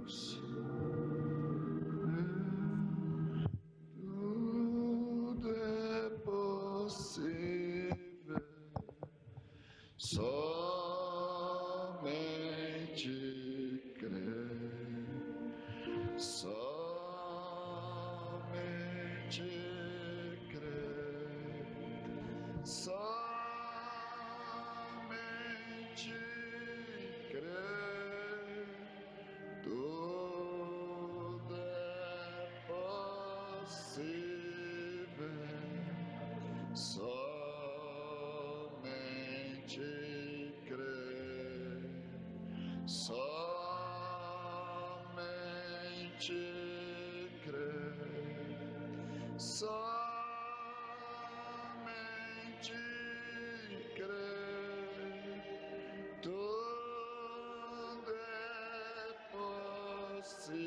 Deus. Tudo é possível, somente crer, somente crer, somente crer, tudo é possível, somente crer, somente crer, somente crer, tudo é possível,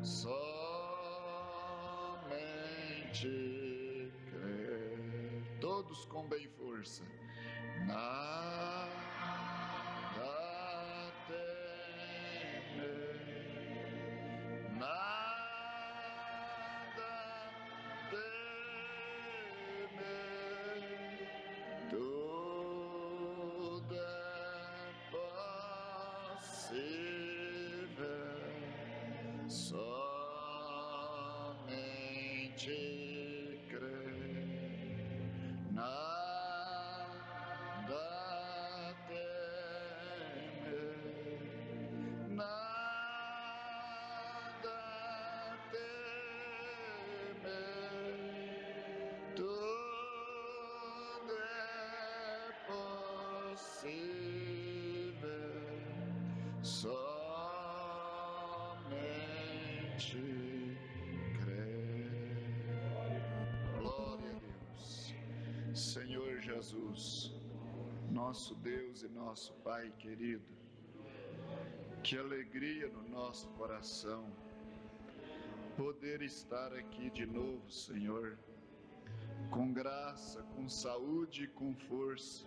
somente crer. Todos com bem força. Nada temer, nada temer, tudo é possível, somente crer. Nada temer, nada temer, tudo é possível, somente crer. Glória a Deus. Senhor Jesus, nosso Deus e nosso Pai querido, que alegria no nosso coração poder estar aqui de novo, Senhor, com graça, com saúde e com força,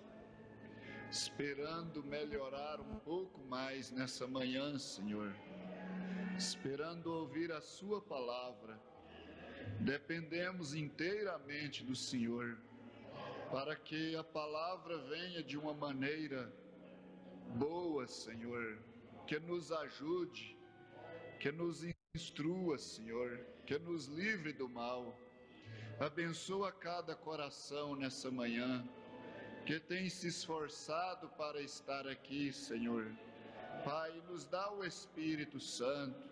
esperando melhorar um pouco mais nessa manhã, Senhor, esperando ouvir a Sua palavra. Dependemos inteiramente do Senhor, para que a palavra venha de uma maneira boa, Senhor, que nos ajude, que nos instrua, Senhor, que nos livre do mal. Abençoa cada coração nessa manhã, que tem se esforçado para estar aqui, Senhor. Pai, nos dá o Espírito Santo,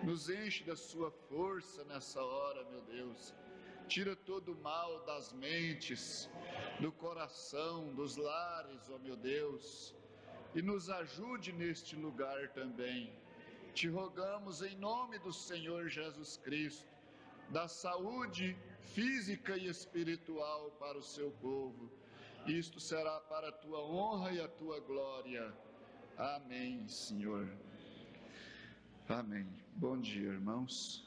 nos enche da sua força nessa hora, meu Deus. Tira todo o mal das mentes, do coração, dos lares, ó meu Deus, e nos ajude neste lugar também. Te rogamos em nome do Senhor Jesus Cristo, da saúde física e espiritual para o seu povo. Isto será para a tua honra e a tua glória. Amém, Senhor. Amém. Bom dia, irmãos.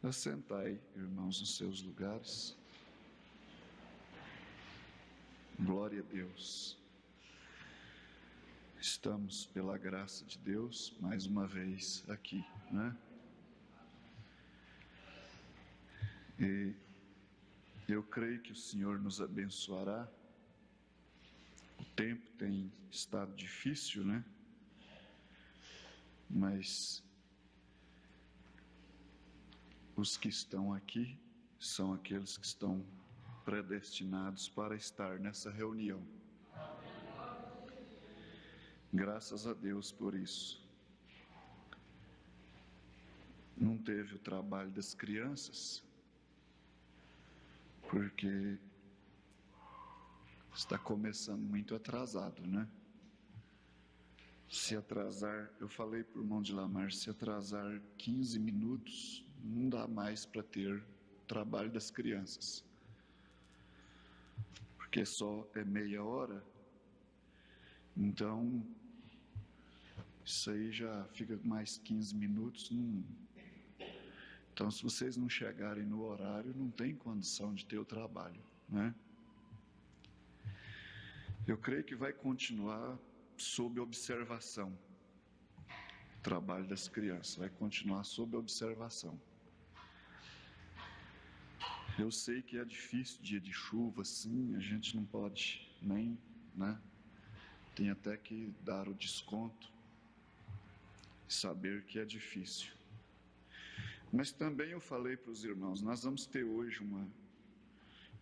Assentai, irmãos, nos seus lugares. Glória a Deus. Estamos, pela graça de Deus, mais uma vez aqui, né? E eu creio que o Senhor nos abençoará. O tempo tem estado difícil, né? Mas os que estão aqui são aqueles que estão predestinados para estar nessa reunião. Graças a Deus por isso. Não teve o trabalho das crianças, porque está começando muito atrasado, né? Se atrasar, eu falei para o irmão de Lamar, se atrasar 15 minutos, não dá mais para ter trabalho das crianças. Porque só é meia hora, então isso aí já fica mais 15 minutos. Então, se vocês não chegarem no horário, não tem condição de ter o trabalho, né? Eu creio que vai continuar sob observação. O trabalho das crianças vai continuar sob observação. Eu sei que é difícil, dia de chuva, sim, a gente não pode nem, né? Tem até que dar o desconto, saber que é difícil. Mas também eu falei para os irmãos, nós vamos ter hoje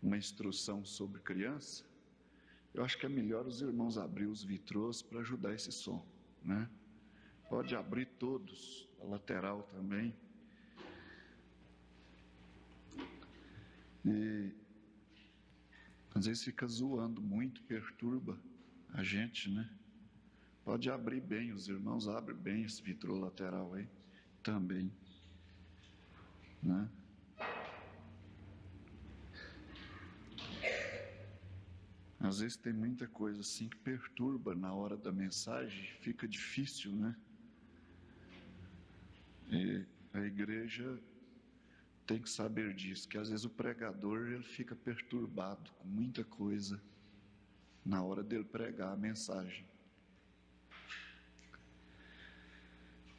uma instrução sobre criança. Eu acho que é melhor os irmãos abrir os vitrôs para ajudar esse som, né? Pode abrir todos, a lateral também. E às vezes fica zoando muito, perturba a gente, né? Pode abrir bem, os irmãos abrem bem esse vitrô lateral aí também, né? Às vezes tem muita coisa assim que perturba na hora da mensagem, fica difícil, né? E a igreja tem que saber disso, que às vezes o pregador ele fica perturbado com muita coisa na hora dele pregar a mensagem.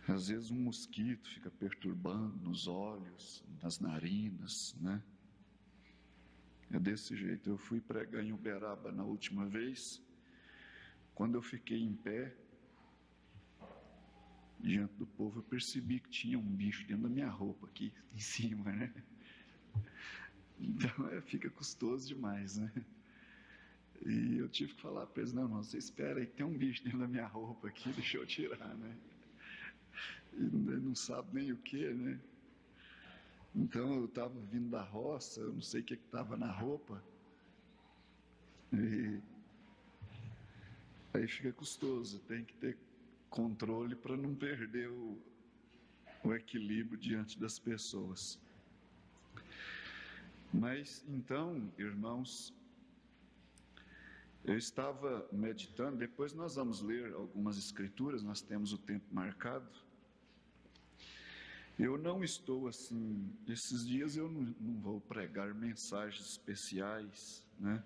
Às vezes um mosquito fica perturbando nos olhos, nas narinas, né? É desse jeito. Eu fui pregar em Uberaba na última vez. Quando eu fiquei em pé, diante do povo, eu percebi que tinha um bicho dentro da minha roupa aqui em cima, né? Então fica custoso demais, né? E eu tive que falar para eles, não, você espera aí que tem um bicho dentro da minha roupa aqui, deixa eu tirar, né? E não sabe nem o que, né? Então eu estava vindo da roça, eu não sei o que estava na roupa, e aí fica custoso, tem que ter controle para não perder o equilíbrio diante das pessoas. Mas então, irmãos, eu estava meditando, depois nós vamos ler algumas escrituras, nós temos o tempo marcado. Eu não estou assim, esses dias eu não vou pregar mensagens especiais, né?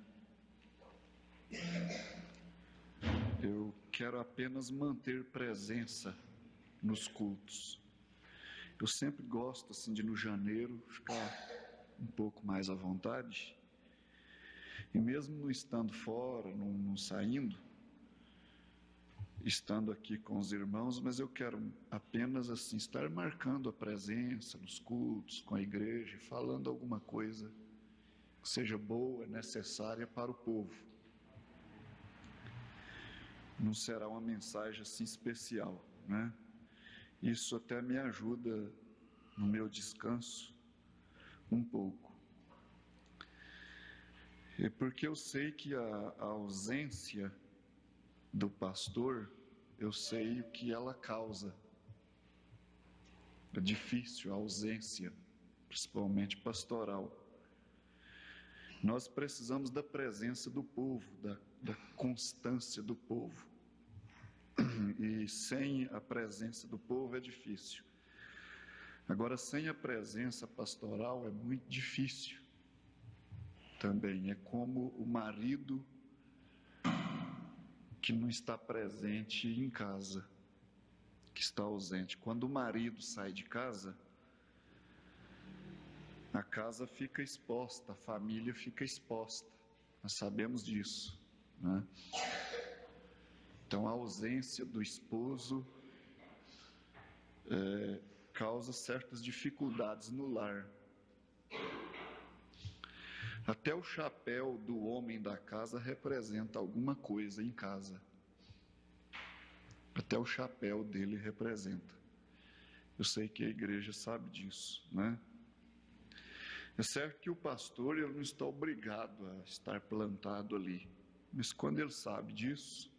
Eu quero apenas manter presença nos cultos. Eu sempre gosto assim de no janeiro ficar um pouco mais à vontade. E mesmo não estando fora, não saindo, estando aqui com os irmãos, mas eu quero apenas assim estar marcando a presença nos cultos, com a igreja, falando alguma coisa que seja boa, necessária para o povo. Não será uma mensagem assim especial, né? Isso até me ajuda no meu descanso um pouco. É porque eu sei que a ausência do pastor, eu sei o que ela causa. É difícil a ausência, principalmente pastoral. Nós precisamos da presença do povo, da constância do povo. E sem a presença do povo é difícil. Agora, sem a presença pastoral é muito difícil também. É como o marido que não está presente em casa, que está ausente. Quando o marido sai de casa, a casa fica exposta, a família fica exposta. Nós sabemos disso, né? Então, a ausência do esposo causa certas dificuldades no lar. Até o chapéu do homem da casa representa alguma coisa em casa. Até o chapéu dele representa. Eu sei que a igreja sabe disso, né? É certo que o pastor ele não está obrigado a estar plantado ali, mas quando ele sabe disso,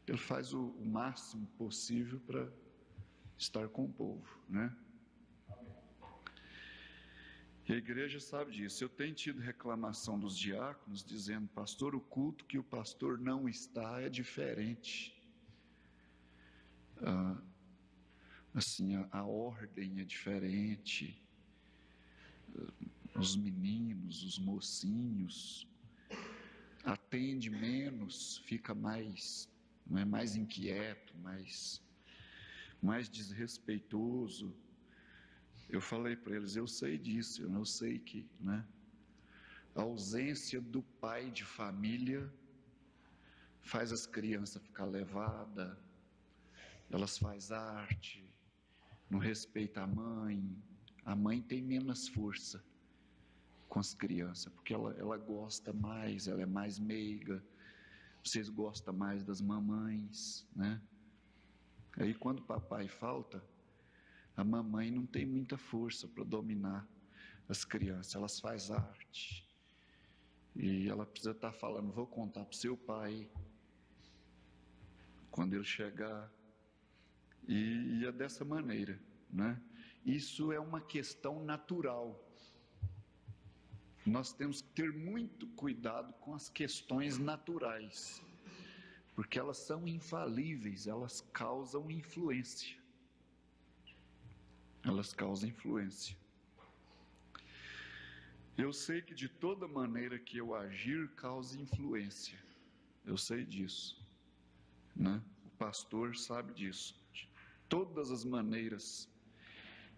ele faz o máximo possível para estar com o povo, né? E a igreja sabe disso. Eu tenho tido reclamação dos diáconos dizendo, pastor, o culto que o pastor não está é diferente. Assim, a ordem é diferente. Os meninos, os mocinhos, atende menos, fica mais não é mais inquieto, mais desrespeitoso. Eu falei para eles, eu sei disso, eu sei que, né, a ausência do pai de família faz as crianças ficar levadas, elas fazem arte, não respeitam a mãe tem menos força com as crianças, porque ela gosta mais, ela é mais meiga, vocês gostam mais das mamães, né? Aí quando o papai falta, a mamãe não tem muita força para dominar as crianças, elas fazem arte, e ela precisa estar falando, vou contar para o seu pai, quando ele chegar, e é dessa maneira, né? Isso é uma questão natural. Nós temos que ter muito cuidado com as questões naturais, porque elas são infalíveis, elas causam influência. Elas causam influência. Eu sei que de toda maneira que eu agir, causa influência. Eu sei disso, né? O pastor sabe disso. De todas as maneiras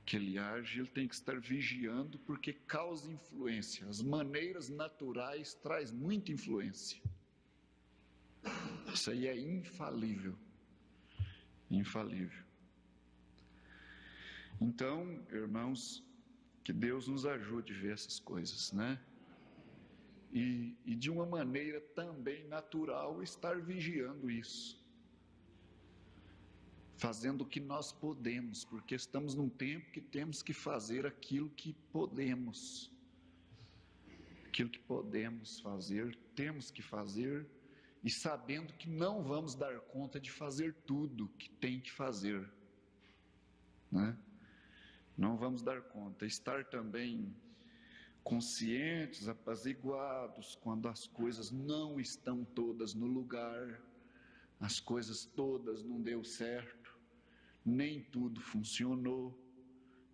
que ele age, ele tem que estar vigiando, porque causa influência. As maneiras naturais traz muita influência. Isso aí é infalível. Infalível. Então, irmãos, que Deus nos ajude a ver essas coisas, né? E de uma maneira também natural, estar vigiando isso. Fazendo o que nós podemos, porque estamos num tempo que temos que fazer aquilo que podemos. Aquilo que podemos fazer, temos que fazer, e sabendo que não vamos dar conta de fazer tudo que tem que fazer, né? Não vamos dar conta. Estar também conscientes, apaziguados, quando as coisas não estão todas no lugar, as coisas todas não deu certo, nem tudo funcionou,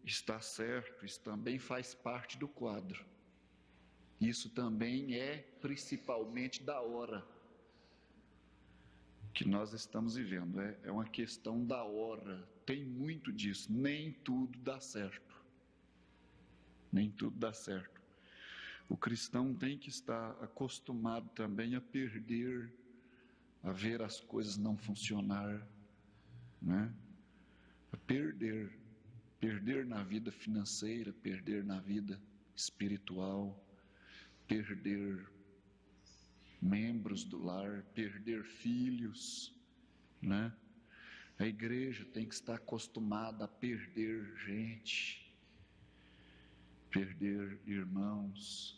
está certo, isso também faz parte do quadro. Isso também é principalmente da hora que nós estamos vivendo, é uma questão da hora, tem muito disso, nem tudo dá certo, nem tudo dá certo. O cristão tem que estar acostumado também a perder, a ver as coisas não funcionar, né? A perder na vida financeira, perder na vida espiritual, perder membros do lar, perder filhos, né? A igreja tem que estar acostumada a perder gente, perder irmãos.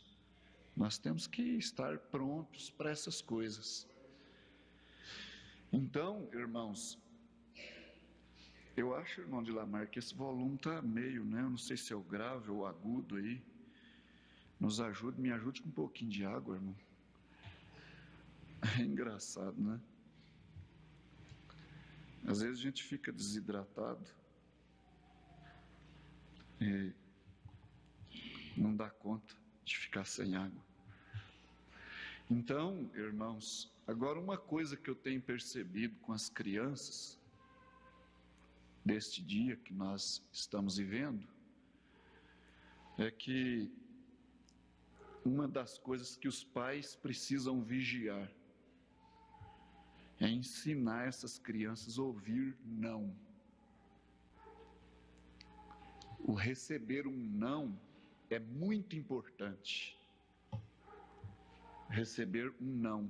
Nós temos que estar prontos para essas coisas. Então, irmãos, eu acho, irmão de Lamar, que esse volume está meio, né? Eu não sei se é o grave ou o agudo aí. Nos ajude, me ajude com um pouquinho de água, irmão. É engraçado, né? Às vezes a gente fica desidratado e não dá conta de ficar sem água. Então, irmãos, agora uma coisa que eu tenho percebido com as crianças deste dia que nós estamos vivendo é que uma das coisas que os pais precisam vigiar é ensinar essas crianças a ouvir não. O receber um não é muito importante. Receber um não.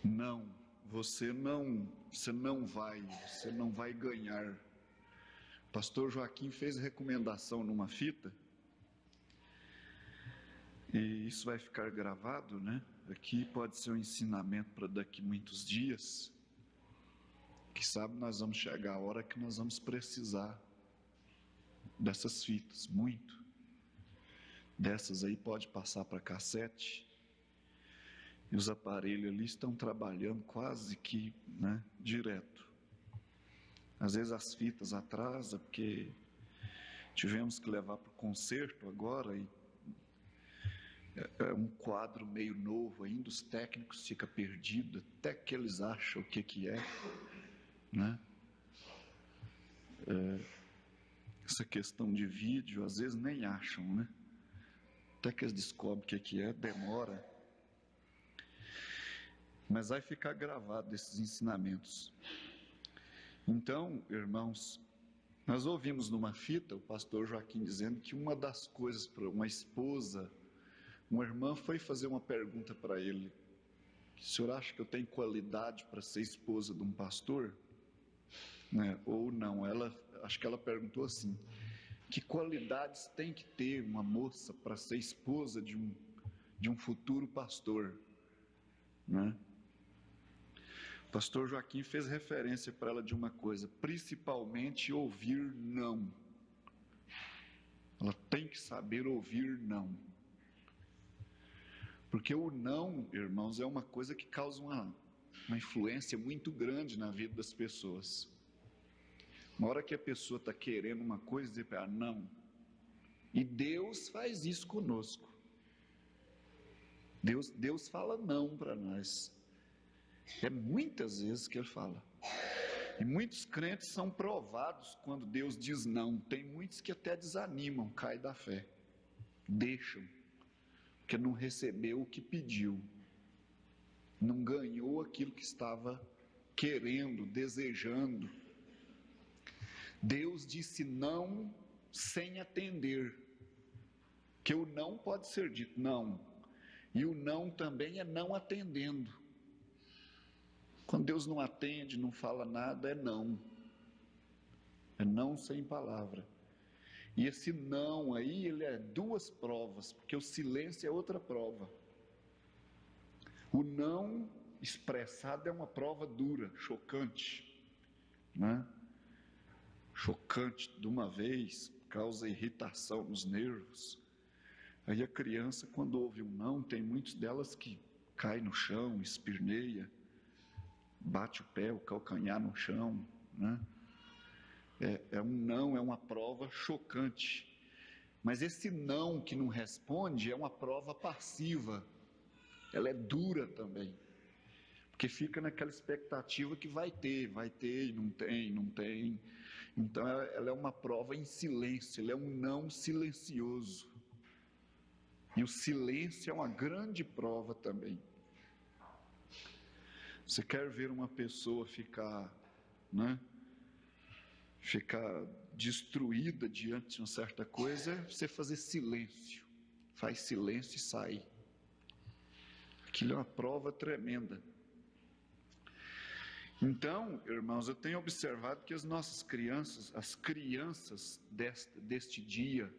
Não, você não vai ganhar. O pastor Joaquim fez recomendação numa fita, e isso vai ficar gravado, né? Aqui pode ser um ensinamento para daqui muitos dias. Que sabe nós vamos chegar a hora que nós vamos precisar dessas fitas, muito. Dessas aí pode passar para cassete. E os aparelhos ali estão trabalhando quase que, né, direto. Às vezes as fitas atrasam, porque tivemos que levar para o concerto agora, e É um quadro meio novo ainda, os técnicos ficam perdidos, até que eles acham o que é, né? Essa questão de vídeo, às vezes nem acham, né? Até que eles descobrem o que é, demora. Mas vai ficar gravado esses ensinamentos. Então, irmãos, nós ouvimos numa fita o pastor Joaquim dizendo que uma das coisas para uma esposa, uma irmã foi fazer uma pergunta para ele: o senhor acha que eu tenho qualidade para ser esposa de um pastor? Né? Ou não? Acho que ela perguntou assim: que qualidades tem que ter uma moça para ser esposa de um futuro pastor? Né? O pastor Joaquim fez referência para ela de uma coisa: principalmente ouvir não. Ela tem que saber ouvir não. Porque o não, irmãos, é uma coisa que causa uma influência muito grande na vida das pessoas. Uma hora que a pessoa está querendo uma coisa, dizer para ela não. E Deus faz isso conosco. Deus fala não para nós. É muitas vezes que Ele fala. E muitos crentes são provados quando Deus diz não. Tem muitos que até desanimam, caem da fé. Deixam, porque não recebeu o que pediu. Não ganhou aquilo que estava querendo, desejando. Deus disse não sem atender. Que o não pode ser dito não. E o não também é não atendendo. Quando Deus não atende, não fala nada, é não. É não sem palavra. E esse não aí, ele é duas provas, porque o silêncio é outra prova. O não expressado é uma prova dura, chocante, né? Chocante de uma vez, causa irritação nos nervos. Aí a criança, quando ouve um não, tem muitas delas que cai no chão, esperneia, bate o pé, o calcanhar no chão, né? É um não, é uma prova chocante. Mas esse não que não responde é uma prova passiva. Ela é dura também. Porque fica naquela expectativa que vai ter, e não tem, não tem. Então ela é uma prova em silêncio, ela é um não silencioso. E o silêncio é uma grande prova também. Você quer ver uma pessoa ficar, né? Ficar destruída diante de uma certa coisa, é você fazer silêncio. Faz silêncio e sai. Aquilo é uma prova tremenda. Então, irmãos, eu tenho observado que as nossas crianças, as crianças deste dia,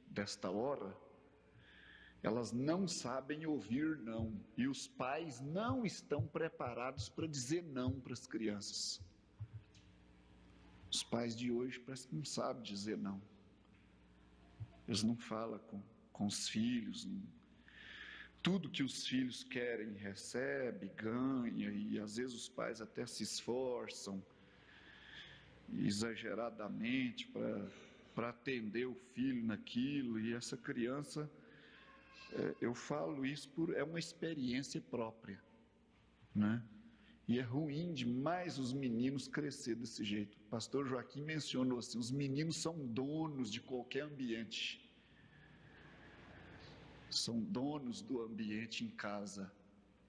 desta hora, elas não sabem ouvir não. E os pais não estão preparados para dizer não para as crianças. Os pais de hoje parece que não sabem dizer não. Eles não falam com os filhos. Tudo que os filhos querem, recebe, ganha. E às vezes os pais até se esforçam exageradamente para atender o filho naquilo. E essa criança, eu falo isso é uma experiência própria, né? E é ruim demais os meninos crescer desse jeito. O pastor Joaquim mencionou assim: os meninos são donos de qualquer ambiente. São donos do ambiente em casa.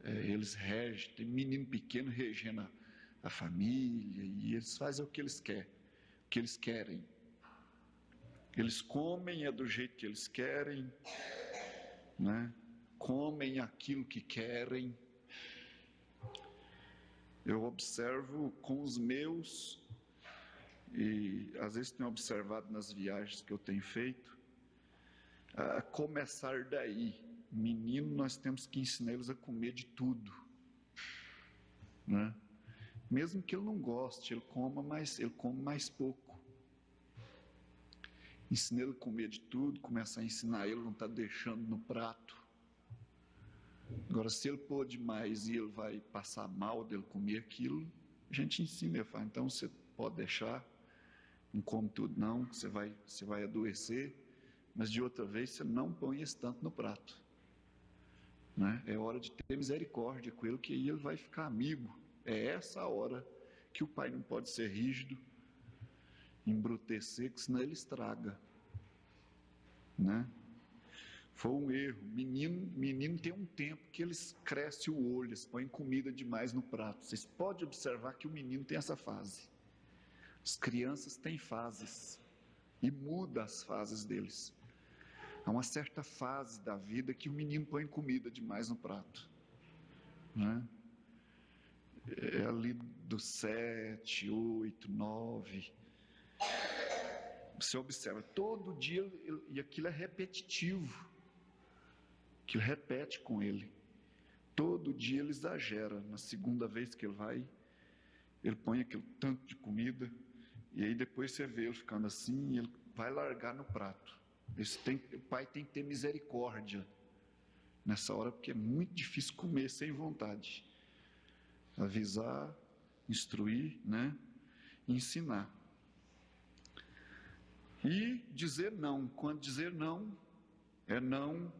Eles regem, tem menino pequeno regendo a família, e eles fazem o que eles querem. Eles comem do jeito que eles querem, né? Comem aquilo que querem. Eu observo com os meus, e às vezes tenho observado nas viagens que eu tenho feito, a começar daí. Menino, nós temos que ensinar eles a comer de tudo, né? Mesmo que ele não goste, ele come mais pouco. Ensinar ele a comer de tudo, começar a ensinar ele, não está deixando no prato. Agora, se ele pôr demais e ele vai passar mal dele comer aquilo, a gente ensina ele, fala: então você pode deixar, não come tudo não, você vai adoecer, mas de outra vez você não põe esse tanto no prato. né? É hora de ter misericórdia com ele, que aí ele vai ficar amigo. É essa a hora que o pai não pode ser rígido, embrutecer, que senão ele estraga, né? Foi um erro. Menino tem um tempo que eles crescem o olho, eles põem comida demais no prato. Vocês podem observar que o menino tem essa fase. As crianças têm fases e muda as fases deles. Há uma certa fase da vida que o menino põe comida demais no prato, né? É ali dos 7, 8, 9. Você observa, todo dia, e aquilo é repetitivo, aquilo repete com ele. Todo dia ele exagera. Na segunda vez que ele vai, ele põe aquele tanto de comida, e aí depois você vê ele ficando assim, e ele vai largar no prato. O pai tem que ter misericórdia nessa hora, porque é muito difícil comer sem vontade. Avisar, instruir, né? Ensinar. E dizer não. Quando dizer não, é não,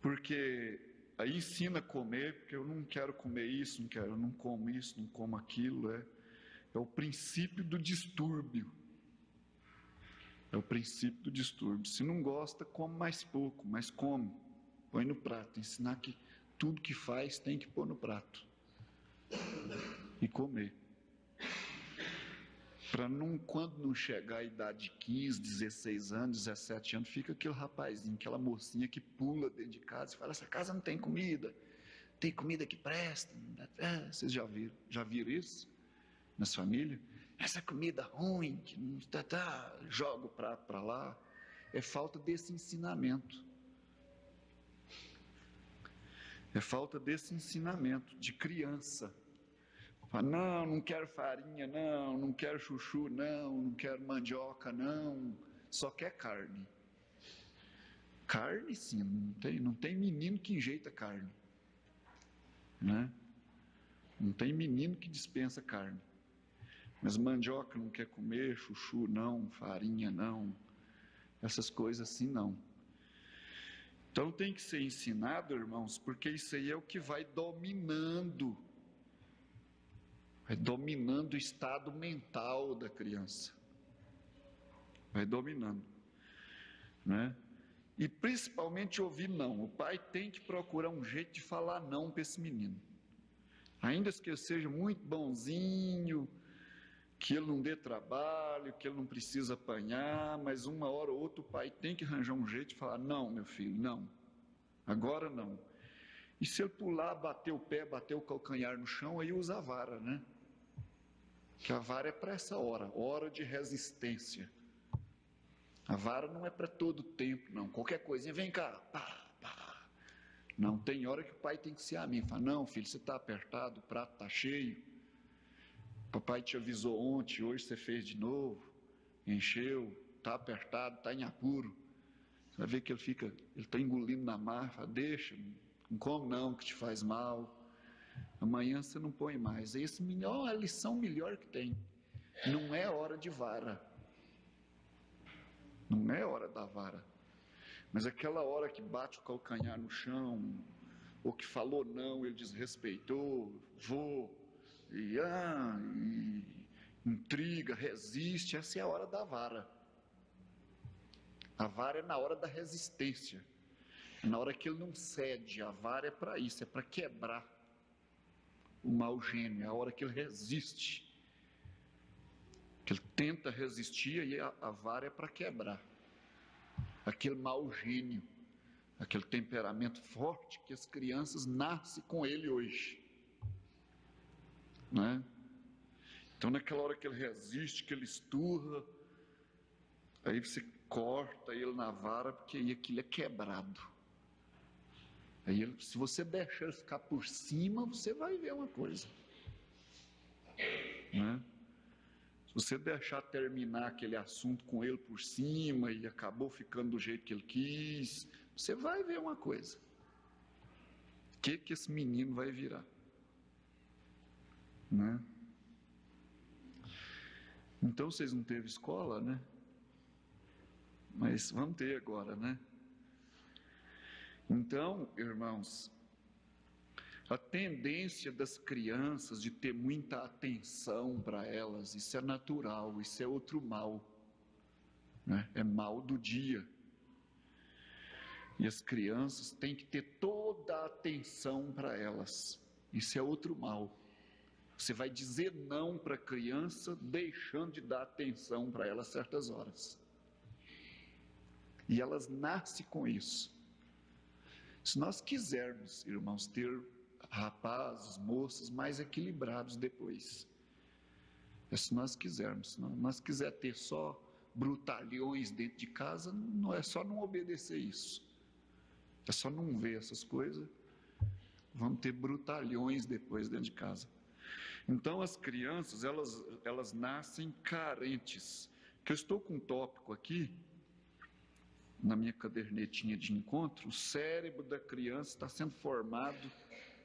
porque aí ensina a comer, porque eu não quero comer isso, eu não como isso, não como aquilo. É o princípio do distúrbio. É o princípio do distúrbio. Se não gosta, come mais pouco, mas come. Põe no prato. Ensinar que tudo que faz tem que pôr no prato. E comer. Para não, quando não chegar a idade de 15, 16 anos, 17 anos, fica aquele rapazinho, aquela mocinha que pula dentro de casa e fala: essa casa não tem comida que presta. Vocês já viram isso nas famílias? Essa comida ruim, que não joga o prato para lá. É falta desse ensinamento. É falta desse ensinamento de criança. Fala: não quero farinha, não quero chuchu, não quero mandioca, não, só quer carne. Carne, sim, não tem menino que enjeita carne, né? Não tem menino que dispensa carne. Mas mandioca não quer comer, chuchu não, farinha não, essas coisas assim não. Então tem que ser ensinado, irmãos, porque isso aí é o que vai dominando o estado mental da criança. Vai dominando, né? E principalmente ouvir não. O pai tem que procurar um jeito de falar não para esse menino. Ainda que eu seja muito bonzinho, que ele não dê trabalho, que ele não precisa apanhar, mas uma hora ou outra o pai tem que arranjar um jeito de falar: não, meu filho, não. Agora não. E se ele pular, bater o pé, bater o calcanhar no chão, aí usa a vara, né? Que a vara é para essa hora de resistência. A vara não é para todo tempo, não. Qualquer coisinha, vem cá, pá, pá. Não, tem hora que o pai tem que ser amigo. Fala: não, filho, você está apertado, o prato está cheio. Papai te avisou ontem, hoje você fez de novo. Encheu, está apertado, está em apuro. Você vai ver que ele está engolindo na marra. Fala: deixa, não come não, que te faz mal. Amanhã você não põe mais. Esse melhor, a lição melhor que tem. Não é hora de vara. Não é hora da vara. Mas aquela hora que bate o calcanhar no chão, ou que falou não, ele desrespeitou, e intriga, resiste, essa é a hora da vara. A vara é na hora da resistência. Na hora que ele não cede, a vara é para isso, é para quebrar o mau gênio, é a hora que ele resiste. Que ele tenta resistir e a vara é para quebrar aquele mau gênio, aquele temperamento forte que as crianças nascem com ele hoje, né? Então naquela hora que ele resiste, que ele esturra, aí você corta ele na vara, porque aí aquilo é quebrado. Aí se você deixar ele ficar por cima, você vai ver uma coisa, né? Se você deixar terminar aquele assunto com ele por cima e acabou ficando do jeito que ele quis, você vai ver uma coisa. O que esse menino vai virar, né? Então vocês não teve escola, né? Mas vamos ter agora, né? Então, irmãos, a tendência das crianças de ter muita atenção para elas, isso é natural, isso é outro mal, né? É mal do dia. E as crianças têm que ter toda a atenção para elas, isso é outro mal. Você vai dizer não para a criança, deixando de dar atenção para ela a certas horas. E elas nascem com isso. Se nós quisermos, irmãos, ter rapazes, moças mais equilibrados depois, se nós quisermos, se nós quiser ter só brutalhões dentro de casa, não é só não obedecer isso, é só não ver essas coisas, vamos ter brutalhões depois dentro de casa. Então as crianças, elas nascem carentes, que eu estou com um tópico aqui, na minha cadernetinha de encontro, o cérebro da criança está sendo formado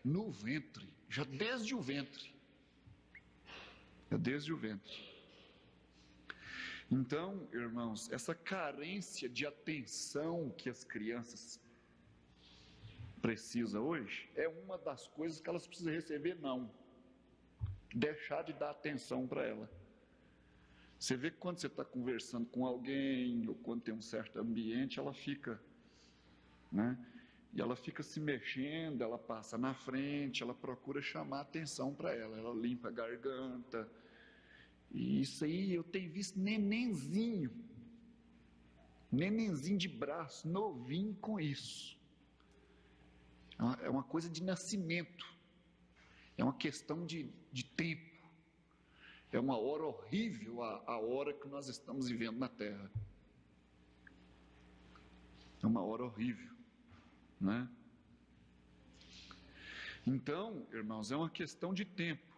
no ventre, já desde o ventre. É desde o ventre. Então, irmãos, essa carência de atenção que as crianças precisam hoje, é uma das coisas que elas precisam receber, não. Deixar de dar atenção para ela. Você vê que quando você está conversando com alguém, ou quando tem um certo ambiente, ela fica, né? E ela fica se mexendo, ela passa na frente, ela procura chamar atenção para ela limpa a garganta. E isso aí eu tenho visto nenenzinho de braço, novinho com isso. É uma coisa de nascimento, é uma questão de tempo. É uma hora horrível a hora que nós estamos vivendo na Terra. É uma hora horrível, né? Então, irmãos, é uma questão de tempo.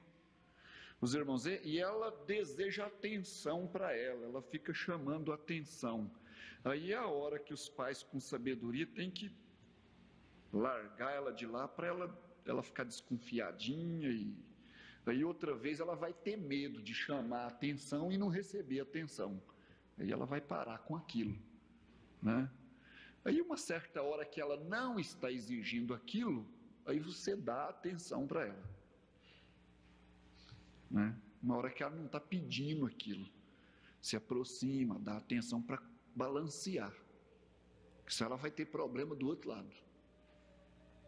Os irmãos, e ela deseja atenção para ela fica chamando atenção. Aí é a hora que os pais com sabedoria têm que largar ela de lá para ela ficar desconfiadinha e aí outra vez ela vai ter medo de chamar atenção e não receber atenção. Aí ela vai parar com aquilo, né? Aí uma certa hora que ela não está exigindo aquilo, aí você dá atenção para ela, né? Uma hora que ela não está pedindo aquilo, se aproxima, dá atenção para balancear. Senão ela vai ter problema do outro lado.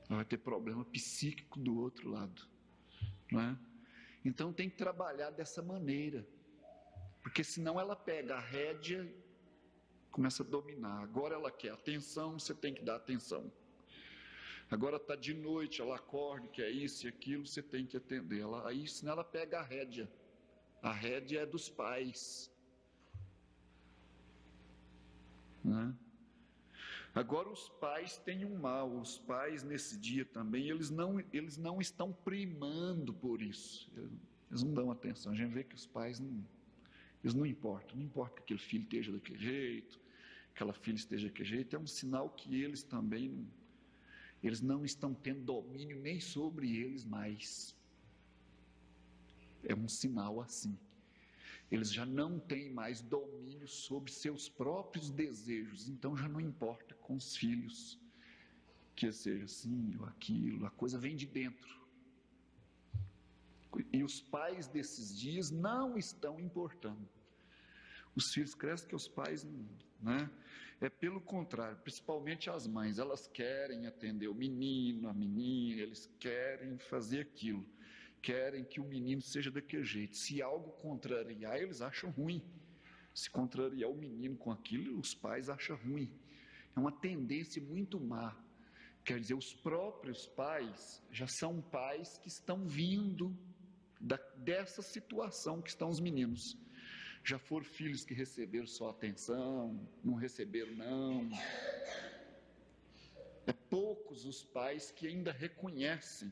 Ela vai ter problema psíquico do outro lado, né? Então tem que trabalhar dessa maneira, porque senão ela pega a rédea, começa a dominar. Agora ela quer atenção, você tem que dar atenção. Agora está de noite, ela acorda, quer isso e aquilo, você tem que atender. Aí senão ela pega a rédea. A rédea é dos pais, né? Agora os pais têm um mal, os pais nesse dia também, eles não estão primando por isso, eles não dão atenção. A gente vê que os pais eles não importam que aquele filho esteja daquele jeito, aquela filha esteja daquele jeito, é um sinal que eles também, eles não estão tendo domínio nem sobre eles mais, é um sinal assim. Eles já não têm mais domínio sobre seus próprios desejos, então já não importa com os filhos, que seja assim ou aquilo, a coisa vem de dentro. E os pais desses dias não estão importando. Os filhos crescem que os pais, né? É pelo contrário, principalmente as mães, elas querem atender o menino, a menina, eles querem fazer aquilo. Querem que o menino seja daquele jeito. Se algo contrariar, eles acham ruim. Se contrariar o menino com aquilo, os pais acham ruim. É uma tendência muito má. Quer dizer, os próprios pais já são pais que estão vindo dessa situação que estão os meninos. Já foram filhos que receberam só atenção, não receberam não. É poucos os pais que ainda reconhecem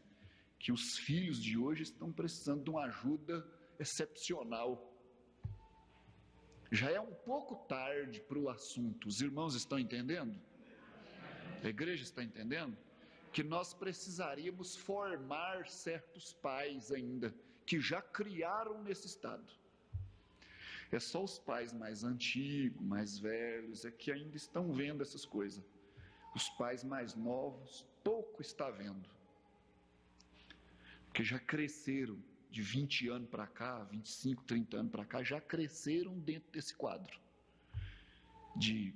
que os filhos de hoje estão precisando de uma ajuda excepcional. Já é um pouco tarde para o assunto. Os irmãos estão entendendo? A igreja está entendendo? Que nós precisaríamos formar certos pais ainda, que já criaram nesse estado. É só os pais mais antigos, mais velhos, é que ainda estão vendo essas coisas. os pais mais novos, pouco está vendo. Porque já cresceram de 20 anos para cá, 25, 30 anos para cá, já cresceram dentro desse quadro. De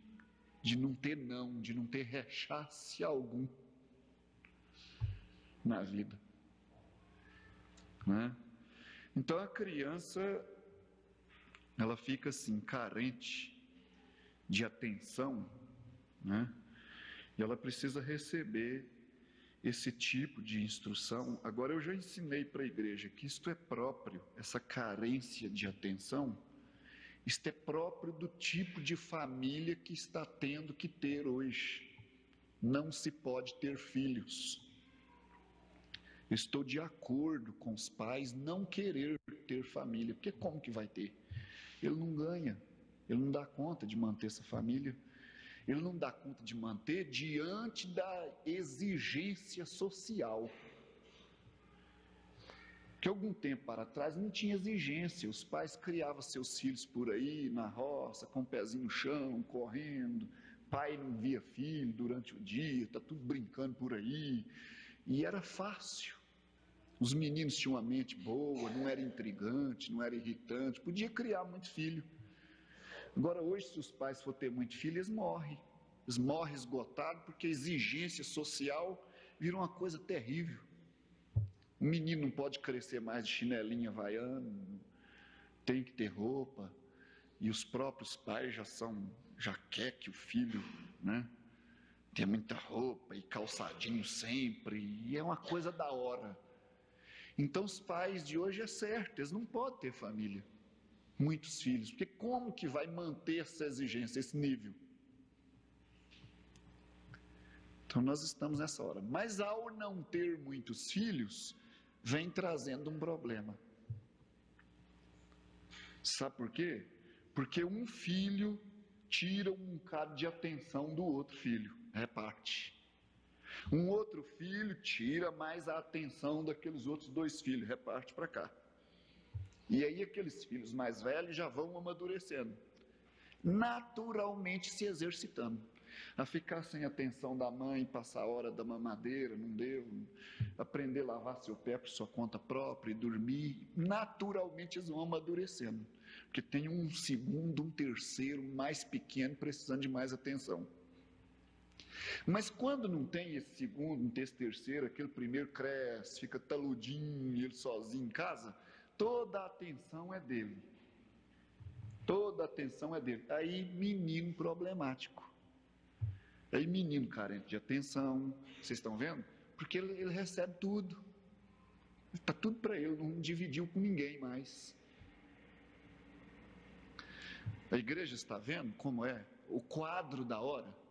não ter não, de não ter rechace algum na vida. Né? Então a criança, ela fica assim, carente de atenção, né? E ela precisa receber esse tipo de instrução. Agora, eu já ensinei para a igreja que isto é próprio, essa carência de atenção, isto é próprio do tipo de família que está tendo que ter hoje. Não se pode ter filhos. Estou de acordo com os pais não querer ter família, porque como que vai ter? Ele não ganha, ele não dá conta de manter essa família, ele não dá conta de manter diante da exigência social. Que algum tempo para trás não tinha exigência, os pais criavam seus filhos por aí, na roça, com o pezinho no chão, correndo, pai não via filho durante o dia, está tudo brincando por aí, e era fácil. Os meninos tinham uma mente boa, não era intrigante, não era irritante, podia criar muito filho. Agora hoje, se os pais for ter muito filho, eles morrem esgotados, porque a exigência social vira uma coisa terrível. O menino não pode crescer mais de chinelinha havaiana, tem que ter roupa, e os próprios pais já quer que o filho, né, tenha muita roupa e calçadinho sempre, e é uma coisa da hora. Então os pais de hoje é certo, eles não podem ter família, muitos filhos, porque como que vai manter essa exigência, esse nível? Então nós estamos nessa hora. Mas ao não ter muitos filhos, vem trazendo um problema. Sabe por quê? Porque um filho tira um bocado de atenção do outro filho, reparte. Um outro filho tira mais a atenção daqueles outros dois filhos, reparte para cá. E aí aqueles filhos mais velhos já vão amadurecendo, naturalmente se exercitando a ficar sem atenção da mãe, passar a hora da mamadeira, não deu, aprender a lavar seu pé por sua conta própria e dormir, naturalmente eles vão amadurecendo, porque tem um segundo, um terceiro mais pequeno precisando de mais atenção. Mas quando não tem esse segundo, esse terceiro, aquele primeiro cresce, fica taludinho, ele sozinho em casa, toda a atenção é dele. Toda a atenção é dele. Aí menino problemático. Aí menino carente de atenção. Vocês estão vendo? Porque ele recebe tudo. Está tudo para ele, não dividiu com ninguém mais. A igreja está vendo como é o quadro da hora?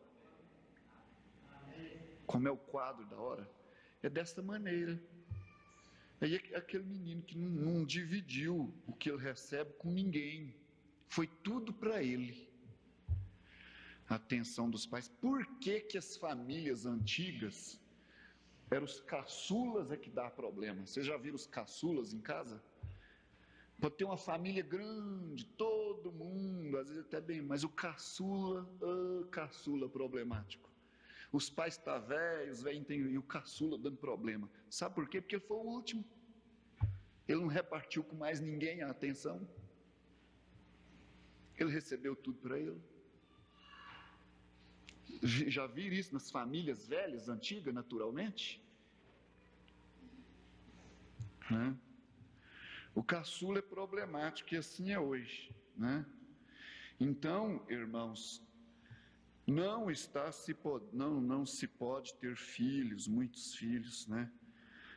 Como é o quadro da hora? É dessa maneira. Aí aquele menino que não dividiu o que ele recebe com ninguém. Foi tudo para ele. A atenção dos pais. Por que as famílias antigas eram os caçulas que dá problema? Vocês já viram os caçulas em casa? Pode ter uma família grande, todo mundo, às vezes até bem, mas o caçula problemático. Os pais estão velhos, e o caçula dando problema. Sabe por quê? Porque ele foi o último. Ele não repartiu com mais ninguém a atenção. Ele recebeu tudo para ele. Já viram isso nas famílias velhas, antigas, naturalmente? Né? O caçula é problemático e assim é hoje. Né? Então, irmãos, não se pode ter filhos, muitos filhos. Né?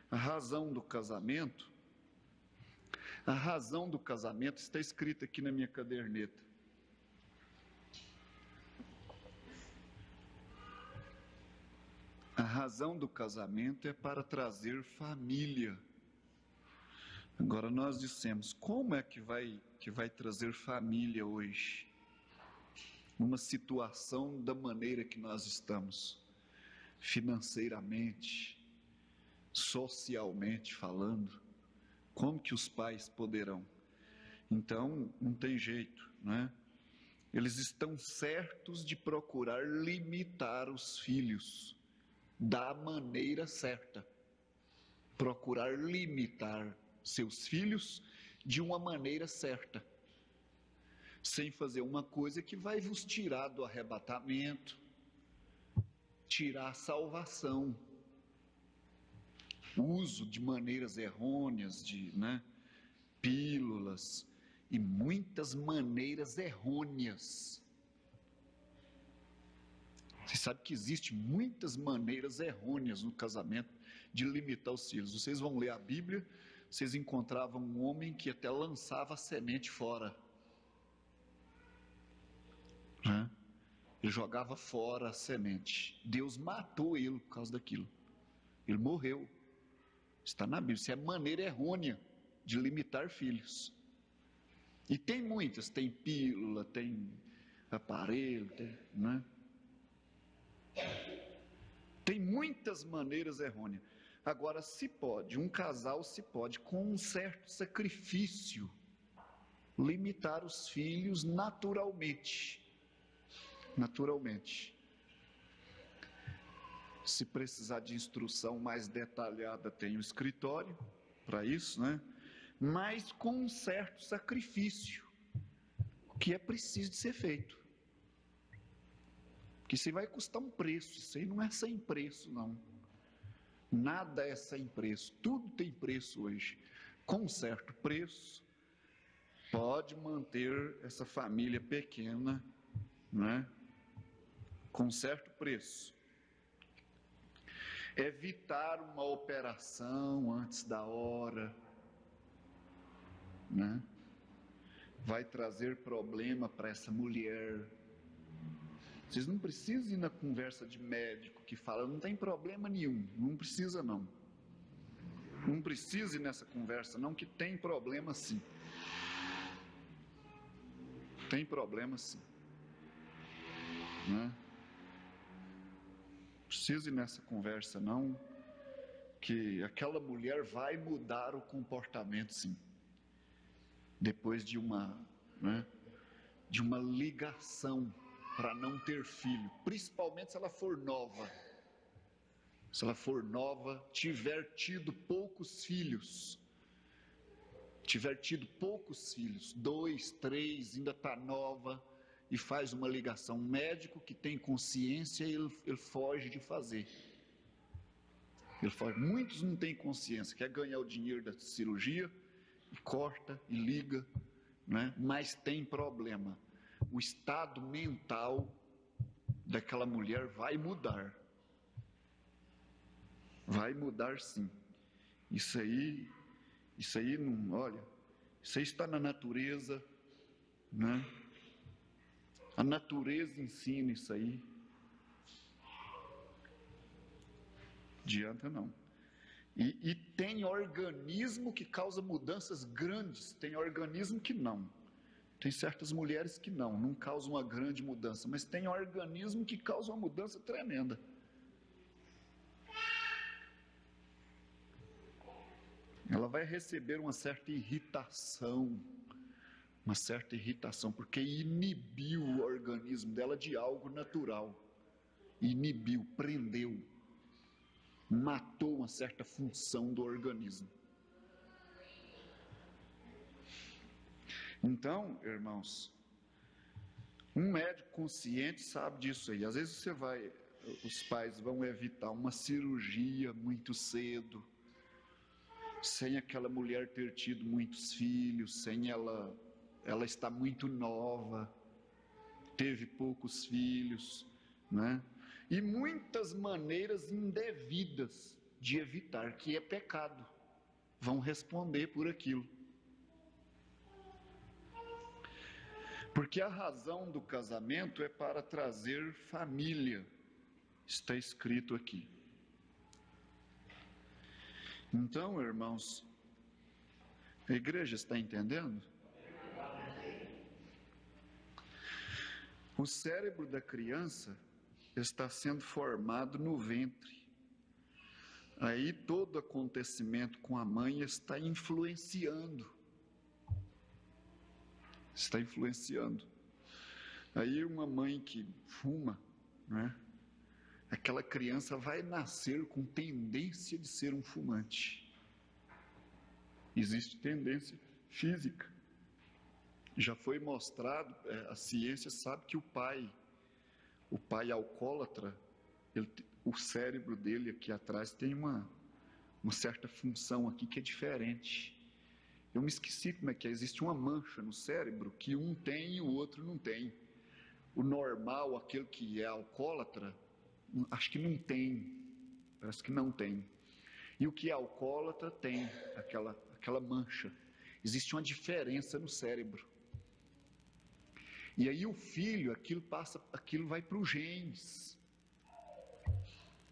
A razão do casamento está escrita aqui na minha caderneta. A razão do casamento é para trazer família. Agora nós dissemos, como é que vai trazer família hoje? Numa situação da maneira que nós estamos, financeiramente, socialmente falando, como que os pais poderão? Então, não tem jeito, né? Eles estão certos de procurar limitar os filhos da maneira certa. Procurar limitar seus filhos de uma maneira certa. Sem fazer uma coisa que vai vos tirar do arrebatamento, tirar a salvação. O uso de maneiras errôneas, pílulas e muitas maneiras errôneas. Você sabe que existem muitas maneiras errôneas no casamento de limitar os filhos. Vocês vão ler a Bíblia, vocês encontravam um homem que até lançava a semente fora. Ele jogava fora a semente. Deus matou ele por causa daquilo. Ele morreu. Está na Bíblia. Isso é maneira errônea de limitar filhos. E tem muitas. Tem pílula, tem aparelho, Tem muitas maneiras errôneas. Agora, um casal se pode, com um certo sacrifício, limitar os filhos naturalmente. Se precisar de instrução mais detalhada, tem o escritório para isso, Mas com um certo sacrifício, que é preciso de ser feito. Porque isso vai custar um preço, isso aí não é sem preço, não. Nada é sem preço, tudo tem preço hoje. Com um certo preço, pode manter essa família pequena, com certo preço. Evitar uma operação antes da hora, vai trazer problema para essa mulher. Vocês não precisam ir na conversa de médico que fala, não tem problema nenhum, não precisa não. Não precisa ir nessa conversa não, que tem problema sim. Tem problema sim. Precisa ir nessa conversa não, que aquela mulher vai mudar o comportamento sim. Depois de uma ligação para não ter filho, principalmente se ela for nova. Se ela for nova, tiver tido poucos filhos, 2, 3, ainda está nova, e faz uma ligação. Um médico que tem consciência, ele foge de fazer. Muitos não têm consciência, quer ganhar o dinheiro da cirurgia, e corta, e liga, mas tem problema. O estado mental daquela mulher vai mudar. Vai mudar sim. Isso aí não, olha, isso aí está na natureza, A natureza ensina isso aí. Adianta não. E tem organismo que causa mudanças grandes, tem organismo que não. Tem certas mulheres que não causam uma grande mudança, mas tem organismo que causa uma mudança tremenda. Ela vai receber uma certa irritação, porque inibiu o organismo dela de algo natural. Inibiu, prendeu, matou uma certa função do organismo. Então, irmãos, um médico consciente sabe disso aí. Às vezes os pais vão evitar uma cirurgia muito cedo, sem aquela mulher ter tido muitos filhos, sem ela está muito nova, teve poucos filhos, E muitas maneiras indevidas de evitar, que é pecado, vão responder por aquilo. Porque a razão do casamento é para trazer família, está escrito aqui. Então, irmãos, a igreja está entendendo? O cérebro da criança está sendo formado no ventre. Aí todo acontecimento com a mãe está influenciando. Aí uma mãe que fuma, né? Aquela criança vai nascer com tendência de ser um fumante. Existe tendência física. Já foi mostrado, a ciência sabe que o pai alcoólatra, o cérebro dele aqui atrás tem uma certa função aqui que é diferente. Eu me esqueci como é que é. Existe uma mancha no cérebro que um tem e o outro não tem. O normal, aquele que é alcoólatra, acho que não tem. Parece que não tem. E o que é alcoólatra tem aquela mancha. Existe uma diferença no cérebro. E aí o filho, aquilo vai para os genes.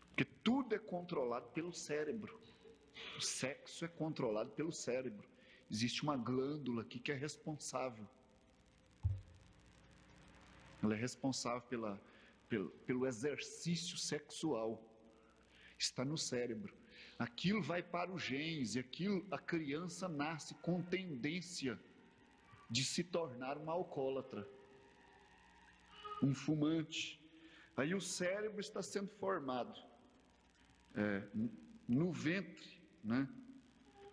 Porque tudo é controlado pelo cérebro. O sexo é controlado pelo cérebro. Existe uma glândula aqui que é responsável. Ela é responsável pelo exercício sexual. Está no cérebro. Aquilo vai para os genes e a criança nasce com tendência de se tornar uma alcoólatra, um fumante. Aí o cérebro está sendo formado no ventre, né?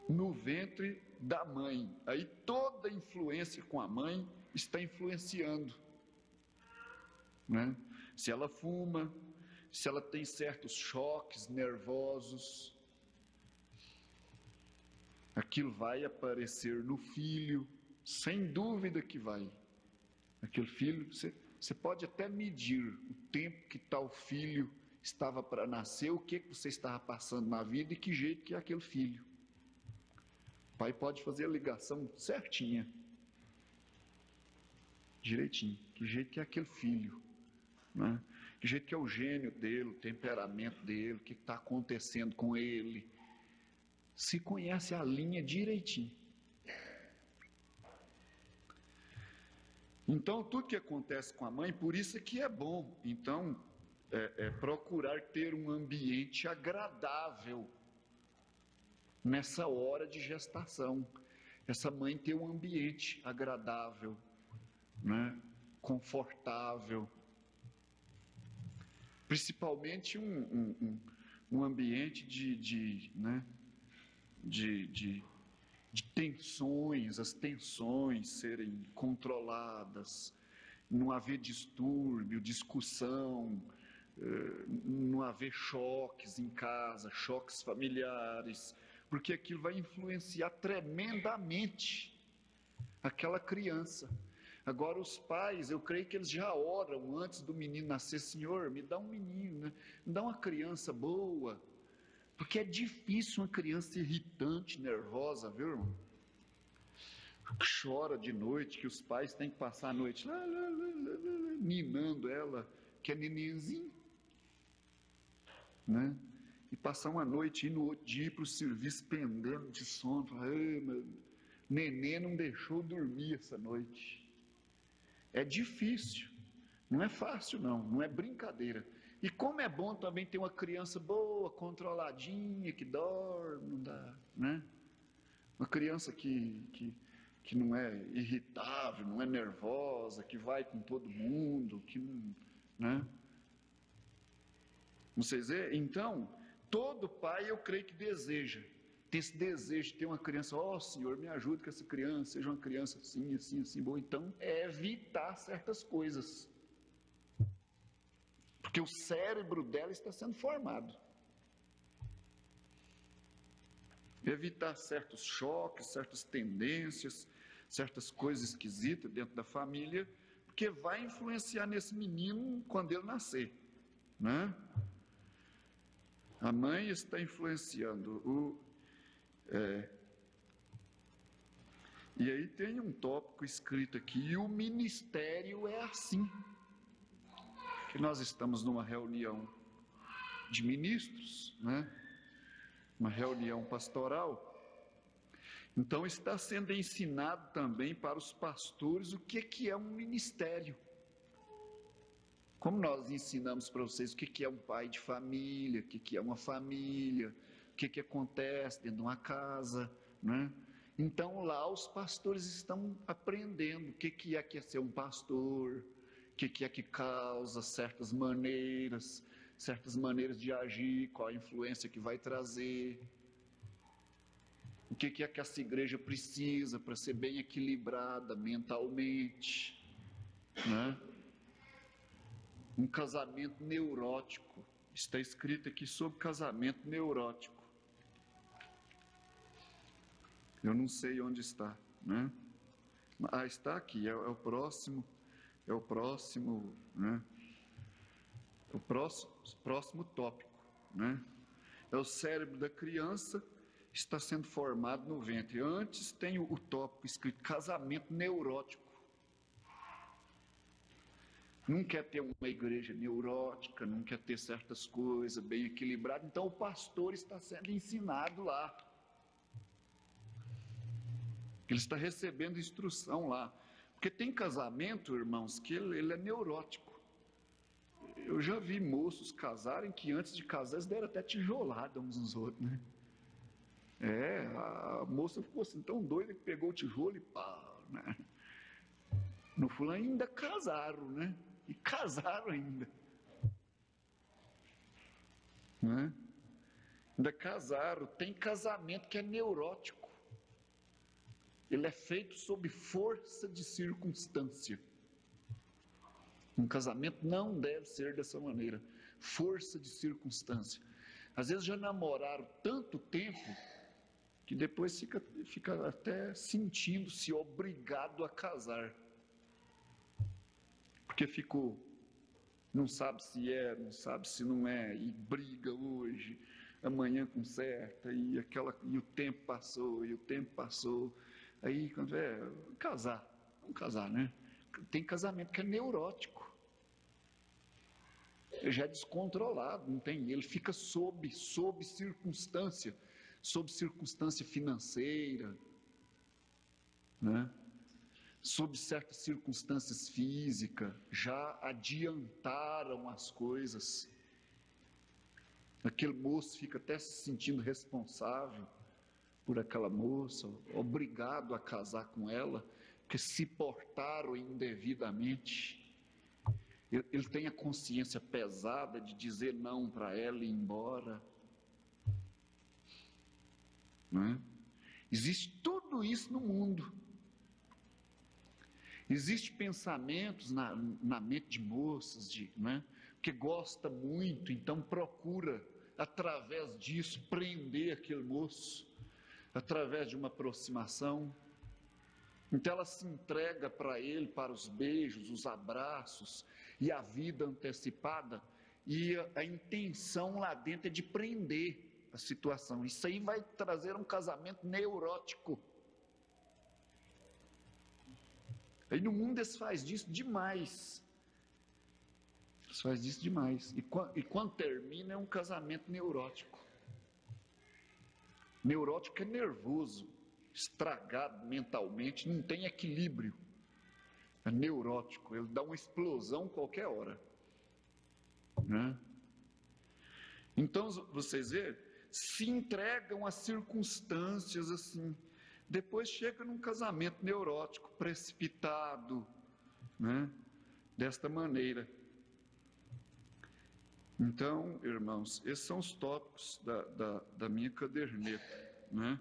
No ventre da mãe. Aí toda a influência com a mãe está influenciando, né? Se ela fuma, se ela tem certos choques nervosos, aquilo vai aparecer no filho, sem dúvida que vai. Aquele filho, você pode até medir o tempo que tal filho estava para nascer, o que você estava passando na vida e que jeito que é aquele filho. O pai pode fazer a ligação certinha, direitinho, que jeito que é aquele filho, né? Que jeito que é o gênio dele, o temperamento dele, o que está acontecendo com ele. Se conhece a linha direitinho. Então, tudo que acontece com a mãe, por isso é que é bom. Então, procurar ter um ambiente agradável nessa hora de gestação. Essa mãe ter um ambiente agradável, né? Confortável. Principalmente um ambiente de tensões, as tensões serem controladas, não haver distúrbio, discussão, não haver choques em casa, choques familiares, porque aquilo vai influenciar tremendamente aquela criança. Agora os pais, eu creio que eles já oram antes do menino nascer: Senhor, me dá um menino, né? Me dá uma criança boa, porque é difícil uma criança irritante, nervosa, viu, irmão? Que chora de noite, que os pais têm que passar a noite ninando ela, que é nenenzinho, né? E passar uma noite e no outro dia ir para o serviço pendendo de sono. Nenê não deixou dormir essa noite. É difícil, não é fácil não é brincadeira. E como é bom também ter uma criança boa, controladinha, que dorme, não dá, né? Uma criança que não é irritável, não é nervosa, que vai com todo mundo, que não, né? Vocês veem? Então, todo pai eu creio que deseja, tem esse desejo de ter uma criança: Senhor, me ajude com essa criança, seja uma criança assim, assim, assim, boa. Então, é evitar certas coisas, porque o cérebro dela está sendo formado. Evitar certos choques, certas tendências, certas coisas esquisitas dentro da família, porque vai influenciar nesse menino quando ele nascer, né? A mãe está influenciando E aí tem um tópico escrito aqui: e o ministério é assim. Que nós estamos numa reunião de ministros, né? Uma reunião pastoral. Então está sendo ensinado também para os pastores o que é um ministério. Como nós ensinamos para vocês o que é um pai de família, o que é uma família, o que acontece dentro de uma casa, né? Então lá os pastores estão aprendendo o que é ser um pastor, o que é que causa certas maneiras de agir, qual a influência que vai trazer, o que é que essa igreja precisa para ser bem equilibrada mentalmente, né? Um casamento neurótico, está escrito aqui sobre casamento neurótico. Eu não sei onde está, né? Está aqui, é o próximo, né? O próximo tópico, né? É o cérebro da criança está sendo formado no ventre. Antes tem o tópico escrito casamento neurótico. Não quer ter uma igreja neurótica, não quer ter certas coisas bem equilibradas. Então o pastor está sendo ensinado lá. Ele está recebendo instrução lá. Porque tem casamento, irmãos, que ele é neurótico. Eu já vi moços casarem que antes de casar eles deram até tijolada uns nos outros, né? A moça ficou assim tão doida que pegou o tijolo e pá, né? No fulano ainda casaram, né? E casaram ainda. Né? Ainda casaram. Tem casamento que é neurótico. Ele é feito sob força de circunstância. Um casamento não deve ser dessa maneira. Força de circunstância. Às vezes já namoraram tanto tempo que depois fica até sentindo-se obrigado a casar. Porque ficou, não sabe se é, não sabe se não é, e briga hoje, amanhã conserta, e o tempo passou, aí quando vamos casar, né? Tem casamento que é neurótico, já é descontrolado, não tem, ele fica sob circunstância financeira, né? Sob certas circunstâncias físicas, já adiantaram as coisas. Aquele moço fica até se sentindo responsável por aquela moça, obrigado a casar com ela, que se portaram indevidamente. Ele tem a consciência pesada de dizer não para ela e ir embora. Não é? Existe tudo isso no mundo. Existem pensamentos na mente de moças, né, que gosta muito, então procura, através disso, prender aquele moço, através de uma aproximação. Então ela se entrega para ele, para os beijos, os abraços e a vida antecipada, e a intenção lá dentro é de prender a situação. Isso aí vai trazer um casamento neurótico. Aí no mundo eles fazem disso demais. Eles fazem disso demais. E quando termina é um casamento neurótico. Neurótico é nervoso, estragado mentalmente, não tem equilíbrio. É neurótico, ele dá uma explosão qualquer hora. Né? Então, vocês veem, se entregam a circunstâncias assim. Depois chega num casamento neurótico, precipitado, né? Desta maneira. Então, irmãos, esses são os tópicos da minha caderneta, né?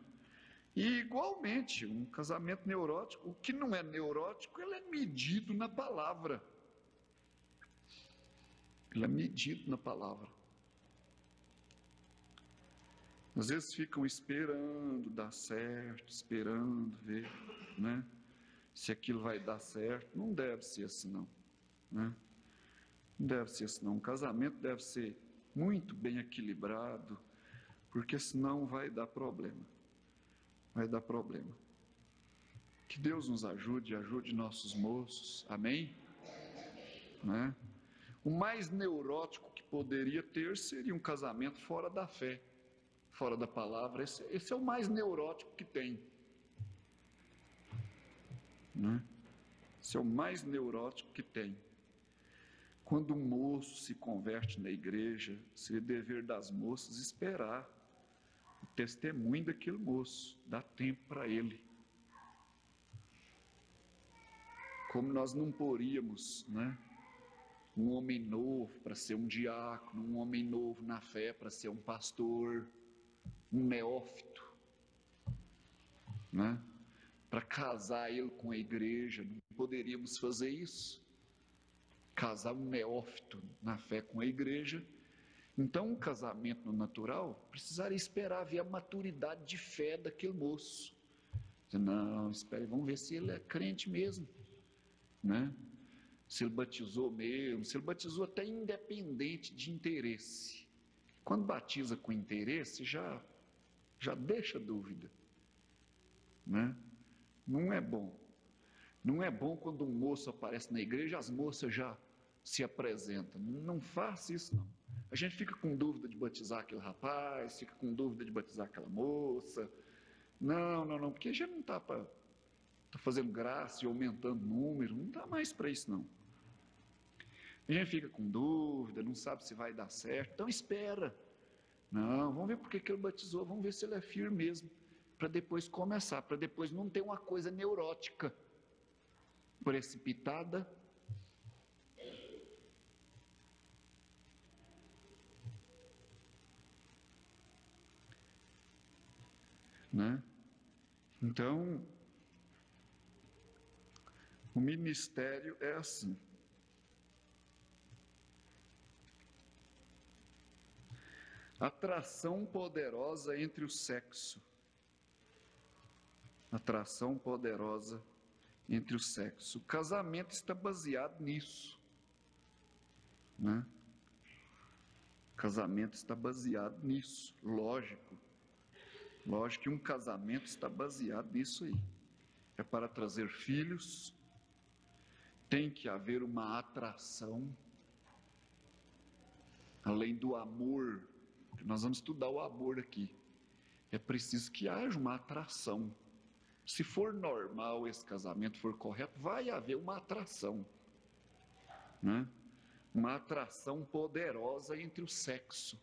E igualmente, um casamento neurótico, o que não é neurótico, ele é medido na palavra. Ele é medido na palavra. Às vezes ficam esperando dar certo, esperando ver, né? Se aquilo vai dar certo. Não deve ser assim, não, né? Não deve ser assim, não. Um casamento deve ser muito bem equilibrado, porque senão vai dar problema. Vai dar problema. Que Deus nos ajude, ajude nossos moços, amém? Né? O mais neurótico que poderia ter seria um casamento fora da fé, fora da palavra. Esse é o mais neurótico que tem. Né? Esse é o mais neurótico que tem. Quando um moço se converte na igreja, seria dever das moças esperar o testemunho daquele moço, dá tempo para ele. Como nós não poríamos, né, um homem novo para ser um diácono, um homem novo na fé para ser um pastor, um neófito, né? Para casar ele com a igreja, não poderíamos fazer isso. Casar um neófito na fé com a igreja. Então, um casamento no natural precisaria esperar ver a maturidade de fé daquele moço. Não, espere, vamos ver se ele é crente mesmo, né? Se ele batizou mesmo, se ele batizou até independente de interesse. Quando batiza com interesse, já deixa dúvida, né? Não é bom. Não é bom quando um moço aparece na igreja, as moças já se apresentam. Não faça isso, não. A gente fica com dúvida de batizar aquele rapaz, fica com dúvida de batizar aquela moça. Não, porque a gente não está fazendo graça e aumentando número, não está mais para isso, não. A gente fica com dúvida, não sabe se vai dar certo, então espera. Não, vamos ver porque que ele batizou, vamos ver se ele é firme mesmo, para depois começar, para depois não ter uma coisa neurótica, precipitada. Né? Então, o ministério é assim. Atração poderosa entre o sexo. Atração poderosa entre o sexo. O casamento está baseado nisso, né? O casamento está baseado nisso, lógico. Lógico que um casamento está baseado nisso aí. É para trazer filhos, tem que haver uma atração, além do amor. Nós vamos estudar o amor aqui. É preciso que haja uma atração. Se for normal esse casamento, for correto, vai haver uma atração, né? Uma atração poderosa entre o sexo.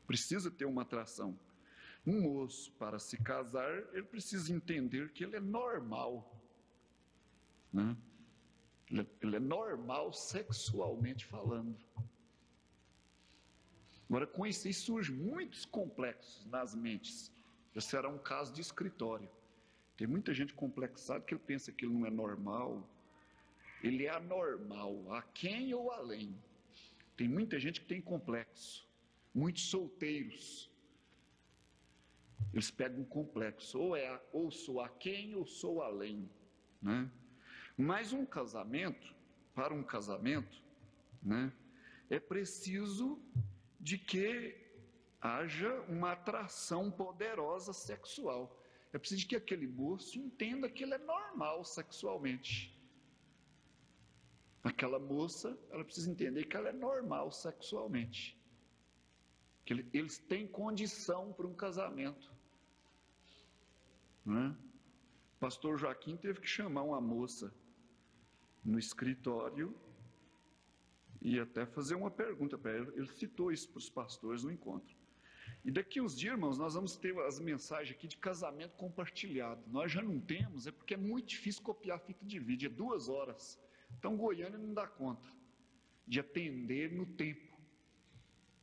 Precisa ter uma atração. Um moço, para se casar, ele precisa entender que ele é normal, né? Ele é normal sexualmente falando. Agora, com isso aí surgem muitos complexos nas mentes. Esse será um caso de escritório. Tem muita gente complexada que ele pensa que ele não é normal. Ele é anormal, a quem ou além. Tem muita gente que tem complexo. Muitos solteiros. Eles pegam um complexo. Ou sou a quem ou sou além, né? Mas um casamento, para um casamento, né, é preciso de que haja uma atração poderosa sexual. É preciso que aquele moço entenda que ele é normal sexualmente. Aquela moça, ela precisa entender que ela é normal sexualmente. Que eles têm condição para um casamento, né? O pastor Joaquim teve que chamar uma moça no escritório e até fazer uma pergunta para ela. Ele citou isso para os pastores no encontro. E daqui uns dias, irmãos, nós vamos ter as mensagens aqui de casamento compartilhado. Nós já não temos, é porque é muito difícil copiar a fita de vídeo, é 2 horas. Então, Goiânia não dá conta de atender no tempo.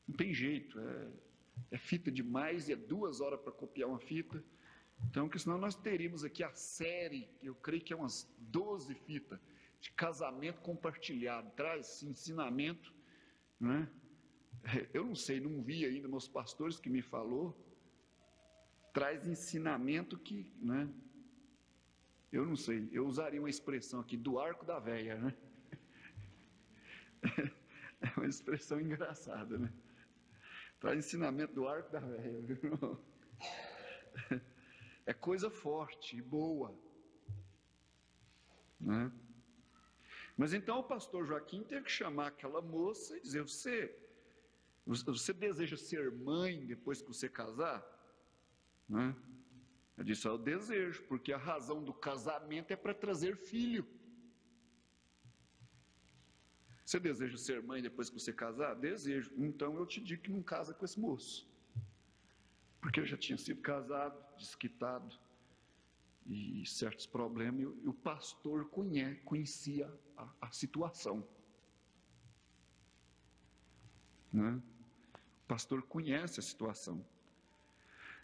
Não tem jeito, é fita demais e é 2 horas para copiar uma fita. Então, porque senão nós teríamos aqui a série, eu creio que é umas 12 fitas, de casamento compartilhado, traz ensinamento, né? Eu não sei, não vi ainda meus pastores que me falou, traz ensinamento que, né? Eu não sei, eu usaria uma expressão aqui, do arco da véia, né? É uma expressão engraçada, né? Traz ensinamento do arco da véia, viu? É coisa forte e boa, né? Mas então o pastor Joaquim teve que chamar aquela moça e dizer: você deseja ser mãe depois que você casar? Né? Eu disse: eu desejo, porque a razão do casamento é para trazer filho. Você deseja ser mãe depois que você casar? Desejo. Então eu te digo que não casa com esse moço. Porque ele já tinha sido casado, desquitado, e certos problemas, e o pastor conhecia a situação. né? O pastor conhece a situação.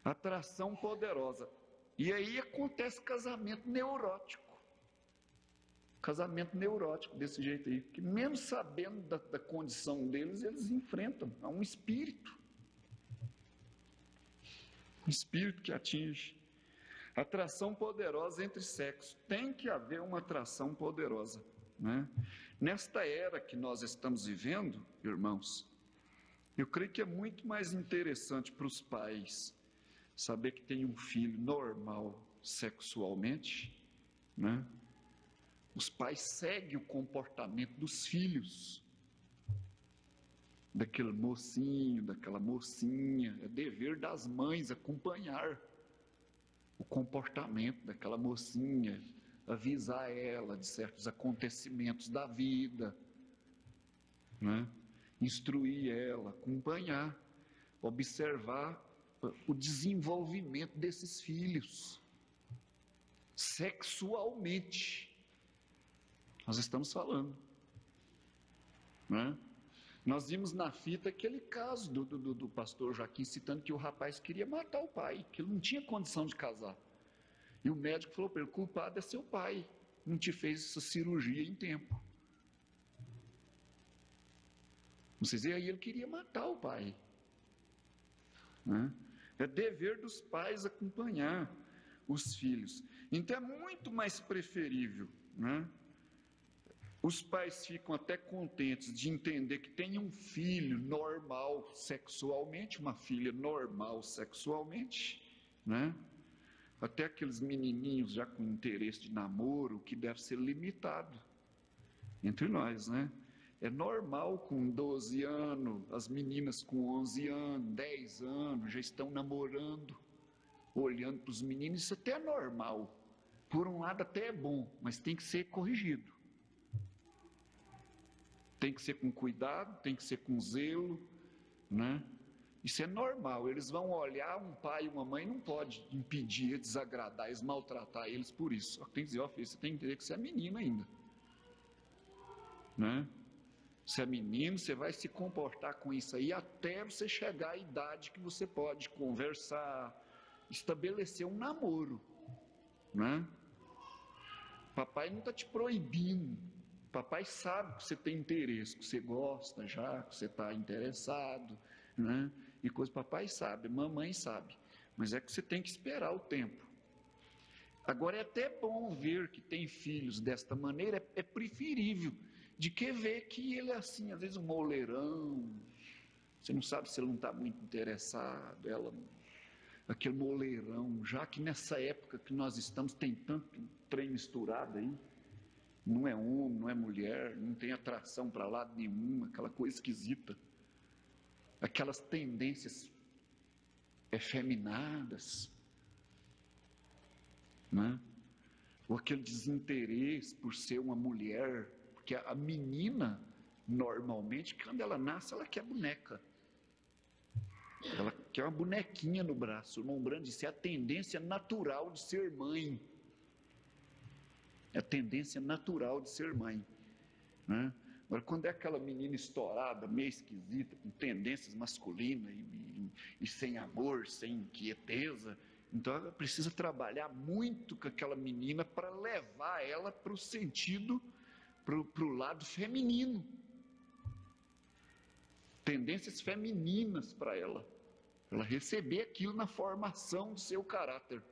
Atração poderosa. E aí acontece casamento neurótico. Casamento neurótico desse jeito aí. Que mesmo sabendo da condição deles, eles enfrentam. Há um espírito. Um espírito que atinge. Atração poderosa entre sexos. Tem que haver uma atração poderosa, né? Nesta era que nós estamos vivendo, irmãos, eu creio que é muito mais interessante para os pais saber que tem um filho normal sexualmente, né? Os pais seguem o comportamento dos filhos, daquele mocinho, daquela mocinha. É dever das mães acompanhar o comportamento daquela mocinha, avisar ela de certos acontecimentos da vida, né? Instruir ela, acompanhar, observar o desenvolvimento desses filhos, sexualmente, nós estamos falando, né? Nós vimos na fita aquele caso do pastor Joaquim citando que o rapaz queria matar o pai, que ele não tinha condição de casar. E o médico falou para ele: o culpado é seu pai, não te fez essa cirurgia em tempo. Vocês veem aí, ele queria matar o pai, né? É dever dos pais acompanhar os filhos. Então é muito mais preferível, né? Os pais ficam até contentes de entender que tem um filho normal sexualmente, uma filha normal sexualmente, né? Até aqueles menininhos já com interesse de namoro, que deve ser limitado entre nós, né? É normal com 12 anos, as meninas com 11 anos, 10 anos, já estão namorando, olhando para os meninos. Isso até é normal. Por um lado até é bom, mas tem que ser corrigido. Tem que ser com cuidado, tem que ser com zelo, né? Isso é normal. Eles vão olhar, um pai e uma mãe não pode impedir, desagradar eles, maltratar eles por isso. Só tem que dizer: ó, filho, você tem que entender que você é menino ainda, né? Você é menino, você vai se comportar com isso aí até você chegar à idade que você pode conversar, estabelecer um namoro, né? Papai não está te proibindo. Papai sabe que você tem interesse, que você gosta já, que você está interessado, né? E coisa, papai sabe, mamãe sabe. Mas é que você tem que esperar o tempo. Agora é até bom ver que tem filhos desta maneira, é preferível de que ver que ele é assim, às vezes um moleirão, você não sabe se ele não está muito interessado, ela, aquele moleirão, já que nessa época que nós estamos tem tanto trem misturado aí, não é homem, não é mulher, não tem atração para lado nenhum, aquela coisa esquisita, aquelas tendências efeminadas, né? Ou aquele desinteresse por ser uma mulher, porque a menina, normalmente, quando ela nasce, ela quer boneca. Ela quer uma bonequinha no braço. O irmão Brando disse: é a tendência natural de ser mãe. É a tendência natural de ser mãe, né? Agora, quando é aquela menina estourada, meio esquisita, com tendências masculinas e sem amor, sem quieteza, então ela precisa trabalhar muito com aquela menina para levar ela para o sentido, para o lado feminino. Tendências femininas para ela receber aquilo na formação do seu caráter.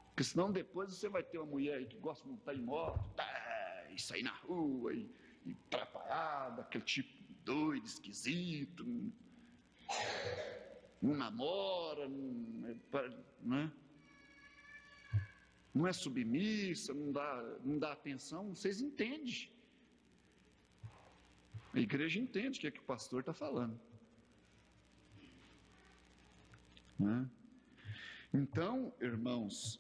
Porque senão depois você vai ter uma mulher que gosta de montar em moto, e sair na rua, e atrapalhada, aquele tipo doido, esquisito, não namora, né? Não é submissa, não dá atenção. Vocês entendem. A igreja entende o que é que o pastor está falando, né? Então, irmãos,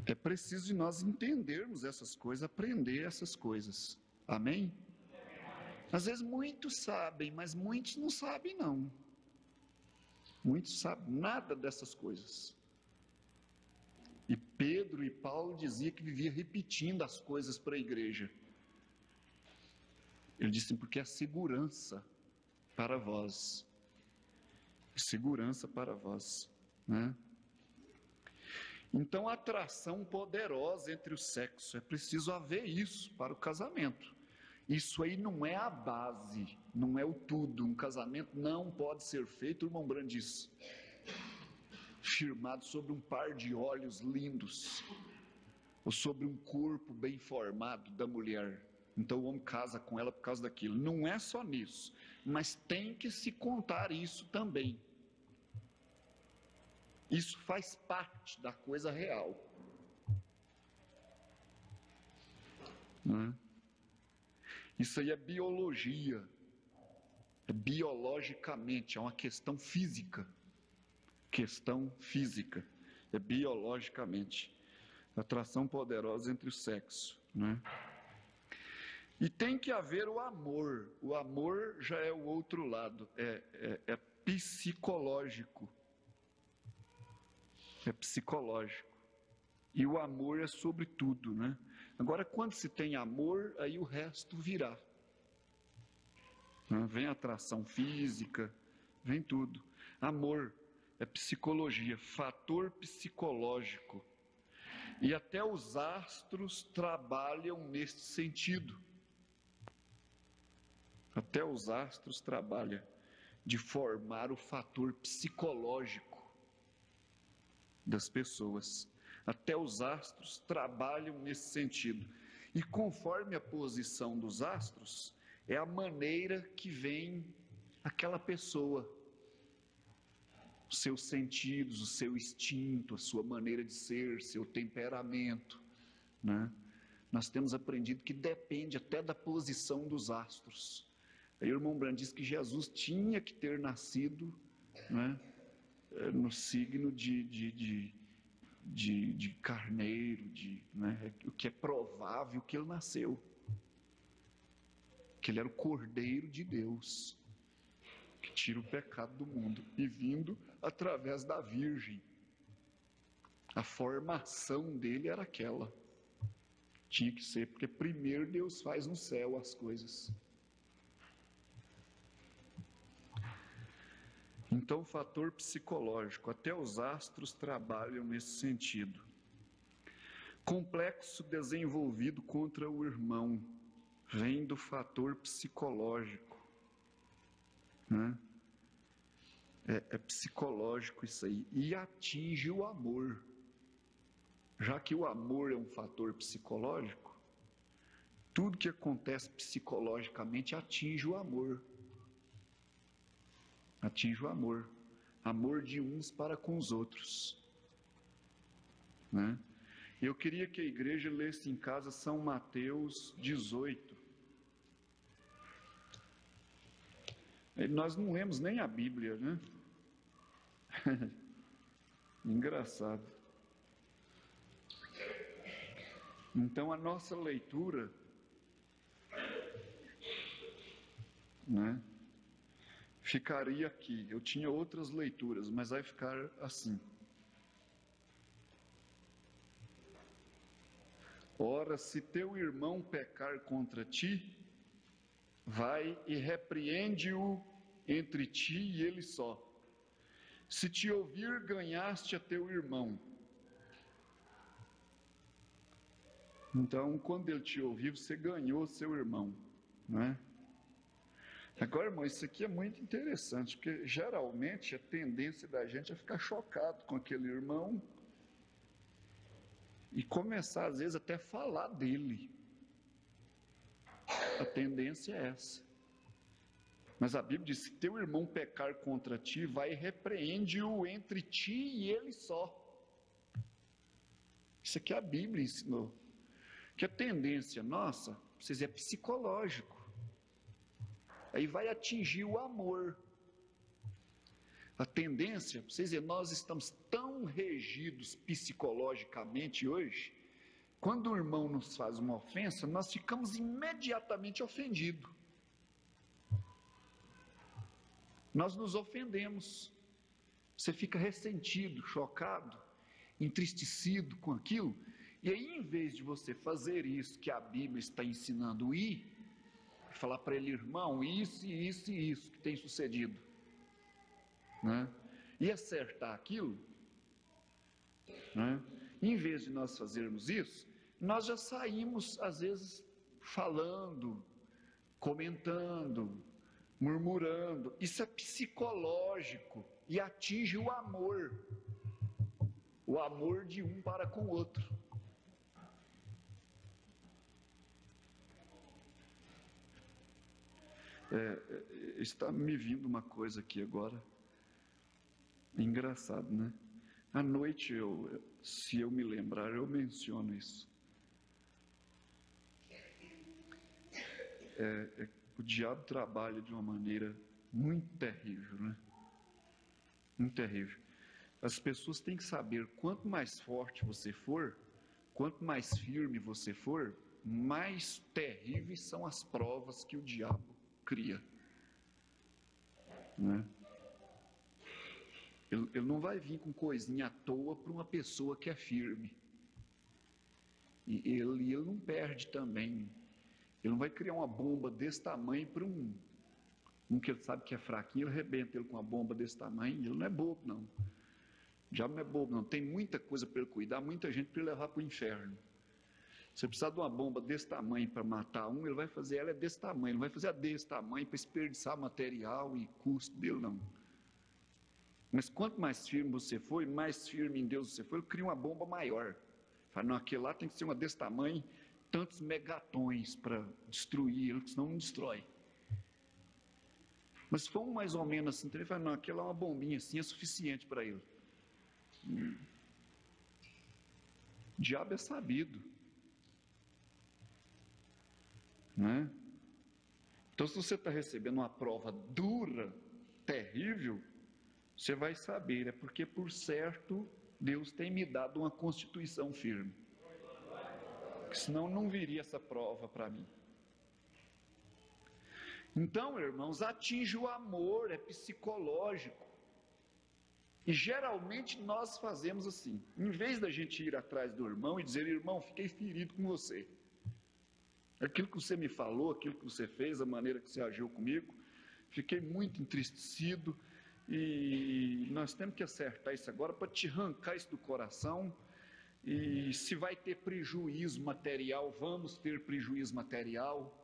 é preciso de nós entendermos essas coisas, aprender essas coisas. Amém? Às vezes muitos sabem, mas muitos não sabem não. Muitos sabem nada dessas coisas. E Pedro e Paulo diziam que vivia repetindo as coisas para a igreja. Ele disse, porque é segurança para vós. Segurança para vós, né? Então, atração poderosa entre o sexo, é preciso haver isso para o casamento. Isso aí não é a base, não é o tudo. Um casamento não pode ser feito, irmão Brandice, firmado sobre um par de olhos lindos, ou sobre um corpo bem formado da mulher. Então o homem casa com ela por causa daquilo. Não é só nisso, mas tem que se contar isso também. Isso faz parte da coisa real. Não é? Isso aí é biologia. É biologicamente, é uma questão física. Questão física. É biologicamente. Atração poderosa entre o sexo, né? E tem que haver o amor. O amor já é o outro lado, é psicológico. É psicológico. E o amor é sobre tudo, né? Agora, quando se tem amor, aí o resto virá. Vem atração física, vem tudo. Amor é psicologia, fator psicológico. E até os astros trabalham neste sentido. Até os astros trabalham de formar o fator psicológico das pessoas. Até os astros trabalham nesse sentido. E conforme a posição dos astros, é a maneira que vem aquela pessoa. Os seus sentidos, o seu instinto, a sua maneira de ser, seu temperamento, né? Nós temos aprendido que depende até da posição dos astros. Aí o irmão Brand diz que Jesus tinha que ter nascido, né, no signo de carneiro, né, o que é provável que ele nasceu. Que ele era o Cordeiro de Deus, que tira o pecado do mundo, e vindo através da Virgem. A formação dele era aquela. Tinha que ser, porque primeiro Deus faz no céu as coisas. Então, o fator psicológico, até os astros trabalham nesse sentido. Complexo desenvolvido contra o irmão, vem do fator psicológico, né? É psicológico isso aí, e atinge o amor. Já que o amor é um fator psicológico, tudo que acontece psicologicamente atinge o amor. Atinge o amor. Amor de uns para com os outros, né? Eu queria que a igreja lesse em casa São Mateus 18. Nós não lemos nem a Bíblia, né? Engraçado. Então a nossa leitura, né, ficaria aqui. Eu tinha outras leituras, mas vai ficar assim. Ora, se teu irmão pecar contra ti, vai e repreende-o entre ti e ele só. Se te ouvir, ganhaste a teu irmão. Então, quando ele te ouvir, você ganhou seu irmão, né? Agora, irmão, isso aqui é muito interessante, porque geralmente a tendência da gente é ficar chocado com aquele irmão e começar, às vezes, até falar dele. A tendência é essa. Mas a Bíblia diz: se teu irmão pecar contra ti, vai e repreende-o entre ti e ele só. Isso aqui a Bíblia ensinou. Que a tendência nossa, vocês, é psicológico. Aí vai atingir o amor. A tendência, vocês verem, nós estamos tão regidos psicologicamente hoje, quando o irmão nos faz uma ofensa, nós ficamos imediatamente ofendidos. Nós nos ofendemos. Você fica ressentido, chocado, entristecido com aquilo. E aí, em vez de você fazer isso que a Bíblia está ensinando ir, falar para ele, irmão, isso e isso e isso que tem sucedido, né? E acertar aquilo, né? Em vez de nós fazermos isso, nós já saímos, às vezes, falando, comentando, murmurando. Isso é psicológico e atinge o amor de um para com o outro. Está me vindo uma coisa aqui agora, engraçado, né? À noite, se eu me lembrar, eu menciono isso. O diabo trabalha de uma maneira muito terrível, né? Muito terrível. As pessoas têm que saber, quanto mais forte você for, quanto mais firme você for, mais terríveis são as provas que o diabo cria, né? Ele não vai vir com coisinha à toa para uma pessoa que é firme. E ele não perde também. Ele não vai criar uma bomba desse tamanho para um que ele sabe que é fraquinho, ele arrebenta ele com uma bomba desse tamanho. Ele não é bobo, não. O diabo não é bobo, não. Tem muita coisa para ele cuidar, muita gente para ele levar para o inferno. Se precisar de uma bomba desse tamanho para matar um, ele vai fazer ela desse tamanho. Não vai fazer a desse tamanho para desperdiçar material e custo dele, não. Mas quanto mais firme você for, mais firme em Deus você for, ele cria uma bomba maior. Fala, não, aquele lá tem que ser uma desse tamanho, tantos megatons para destruir ele, senão não destrói. Mas se for um mais ou menos assim, ele fala, não, aquela é uma bombinha assim, é suficiente para ele. O diabo é sabido, né? Então, se você está recebendo uma prova dura, terrível, você vai saber, é porque, por certo, Deus tem me dado uma constituição firme. Porque senão não viria essa prova para mim. Então, irmãos, atinge o amor, é psicológico. E geralmente nós fazemos assim, em vez da gente ir atrás do irmão e dizer, irmão, fiquei ferido com você. Aquilo que você me falou, aquilo que você fez, a maneira que você agiu comigo, fiquei muito entristecido e nós temos que acertar isso agora para te arrancar isso do coração. E se vai ter prejuízo material, vamos ter prejuízo material.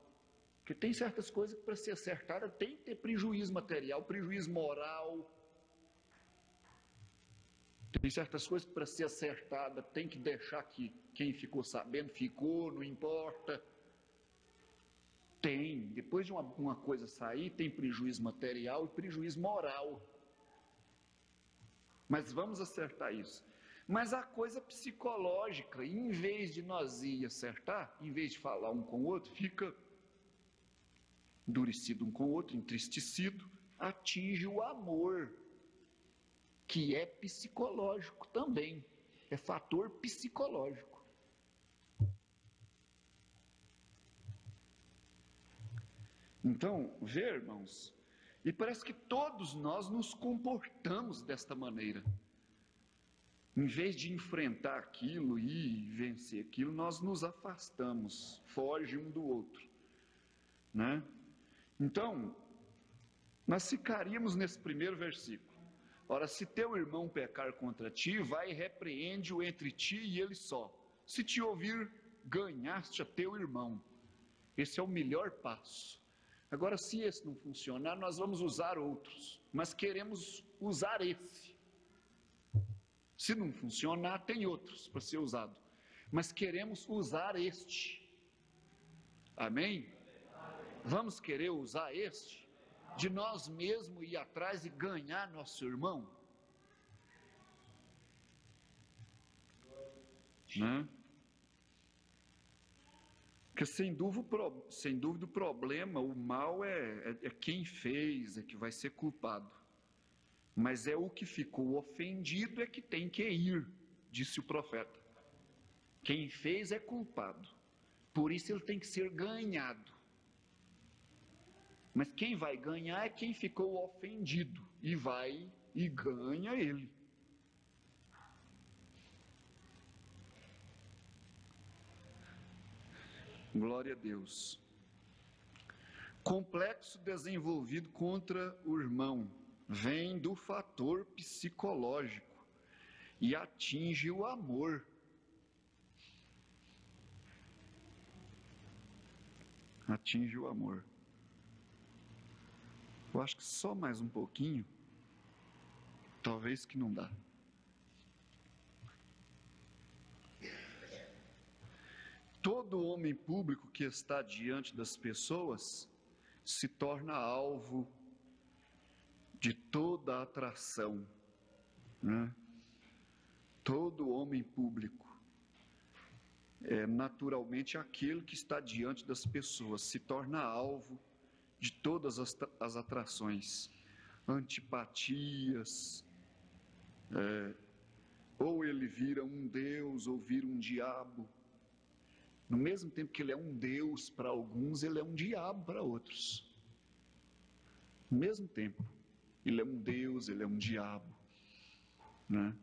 Porque tem certas coisas que para ser acertada tem que ter prejuízo material, prejuízo moral. Tem certas coisas que para ser acertada tem que deixar que quem ficou sabendo ficou, não importa. Tem, depois de uma coisa sair, tem prejuízo material e prejuízo moral. Mas vamos acertar isso. Mas a coisa psicológica, em vez de nós ir acertar, em vez de falar um com o outro, fica endurecido um com o outro, entristecido, atinge o amor, que é psicológico também, é fator psicológico. Então, vê, irmãos, e parece que todos nós nos comportamos desta maneira. Em vez de enfrentar aquilo e vencer aquilo, nós nos afastamos, foge um do outro, né? Então, nós ficaríamos nesse primeiro versículo. Ora, se teu irmão pecar contra ti, vai e repreende-o entre ti e ele só. Se te ouvir, ganhaste a teu irmão. Esse é o melhor passo. Agora, se esse não funcionar, nós vamos usar outros, mas queremos usar esse. Se não funcionar, tem outros para ser usado, mas queremos usar este. Amém? Vamos querer usar este? De nós mesmos ir atrás e ganhar nosso irmão? Né? Porque sem dúvida o problema, o mal é quem fez, é que vai ser culpado. Mas é o que ficou ofendido é que tem que ir, disse o profeta. Quem fez é culpado, por isso ele tem que ser ganhado. Mas quem vai ganhar é quem ficou ofendido, e vai e ganha ele. Glória a Deus. Complexo desenvolvido contra o irmão vem do fator psicológico e atinge o amor. Atinge o amor. Eu acho que só mais um pouquinho, talvez que não dá. Todo homem público que está diante das pessoas se torna alvo de toda a atração, né? Todo homem público é naturalmente aquele que está diante das pessoas, se torna alvo de todas as atrações, antipatias, ou ele vira um Deus ou vira um diabo. No mesmo tempo que ele é um Deus para alguns, ele é um diabo para outros. No mesmo tempo, ele é um Deus, ele é um diabo, né?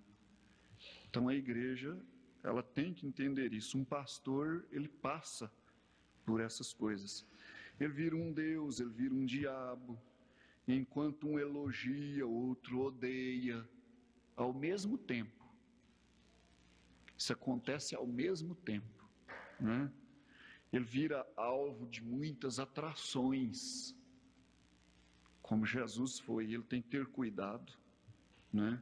Então a igreja, ela tem que entender isso. Um pastor, ele passa por essas coisas. Ele vira um Deus, ele vira um diabo. Enquanto um elogia, o outro odeia. Ao mesmo tempo. Isso acontece ao mesmo tempo, né? Ele vira alvo de muitas atrações. Como Jesus foi, ele tem que ter cuidado, né?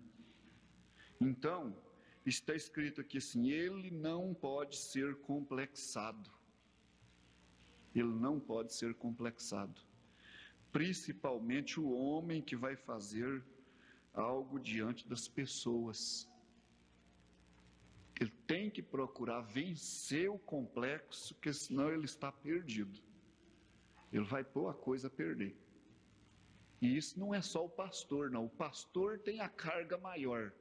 Então, está escrito aqui assim, ele não pode ser complexado. Ele não pode ser complexado. Principalmente o homem que vai fazer algo diante das pessoas. Ele tem que procurar vencer o complexo, porque senão ele está perdido. Ele vai pôr a coisa a perder. E isso não é só o pastor, não. O pastor tem a carga maior.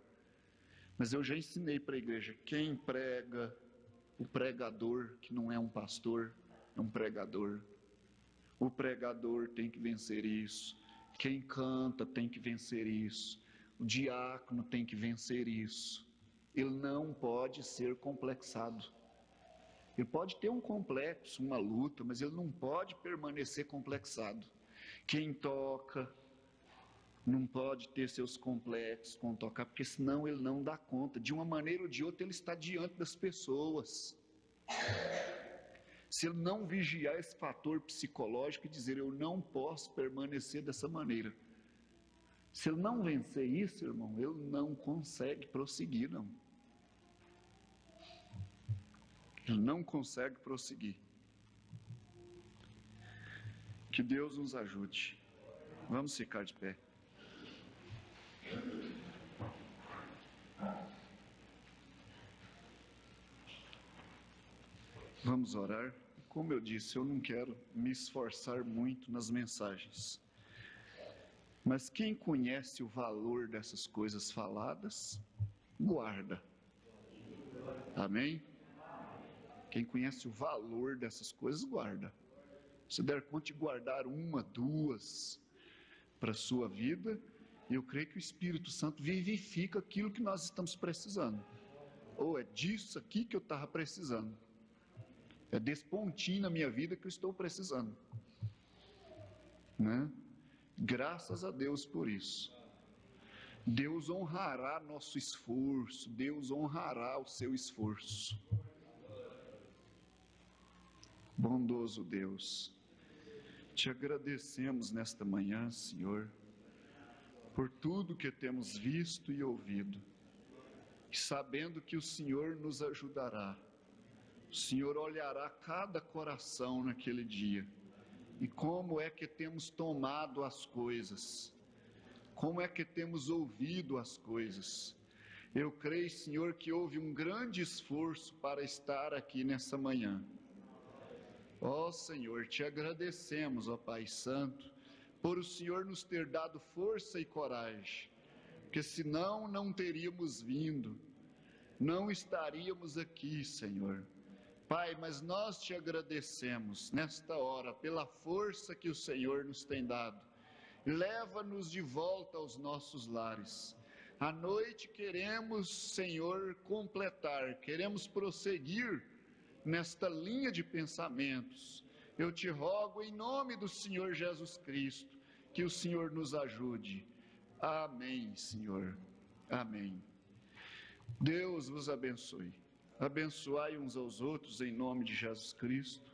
Mas eu já ensinei para a igreja, quem prega, o pregador, que não é um pastor, é um pregador. O pregador tem que vencer isso. Quem canta tem que vencer isso. O diácono tem que vencer isso. Ele não pode ser complexado. Ele pode ter um complexo, uma luta, mas ele não pode permanecer complexado. Quem toca não pode ter seus complexos com tocar, porque senão ele não dá conta. De uma maneira ou de outra, ele está diante das pessoas. Se ele não vigiar esse fator psicológico e dizer, eu não posso permanecer dessa maneira. Se ele não vencer isso, irmão, ele não consegue prosseguir, não. Ele não consegue prosseguir. Que Deus nos ajude. Vamos ficar de pé. Vamos orar. Como eu disse, eu não quero me esforçar muito nas mensagens. Mas quem conhece o valor dessas coisas faladas, guarda. Amém? Quem conhece o valor dessas coisas, guarda. Se der conta de guardar uma, duas para a sua vida, eu creio que o Espírito Santo vivifica aquilo que nós estamos precisando. Ou é disso aqui que eu estava precisando. É desse pontinho na minha vida que eu estou precisando, né? Graças a Deus por isso. Deus honrará nosso esforço, Deus honrará o seu esforço. Bondoso Deus, te agradecemos nesta manhã, Senhor, por tudo que temos visto e ouvido, e sabendo que o Senhor nos ajudará. O Senhor olhará cada coração naquele dia, e como é que temos tomado as coisas, como é que temos ouvido as coisas. Eu creio, Senhor, que houve um grande esforço para estar aqui nessa manhã. Ó Senhor, te agradecemos, ó Pai Santo, por o Senhor nos ter dado força e coragem, porque senão não teríamos vindo, não estaríamos aqui, Senhor. Pai, mas nós te agradecemos nesta hora pela força que o Senhor nos tem dado. Leva-nos de volta aos nossos lares. À noite queremos, Senhor, completar, queremos prosseguir nesta linha de pensamentos. Eu te rogo em nome do Senhor Jesus Cristo, que o Senhor nos ajude. Amém, Senhor. Amém. Deus vos abençoe. Abençoai uns aos outros em nome de Jesus Cristo.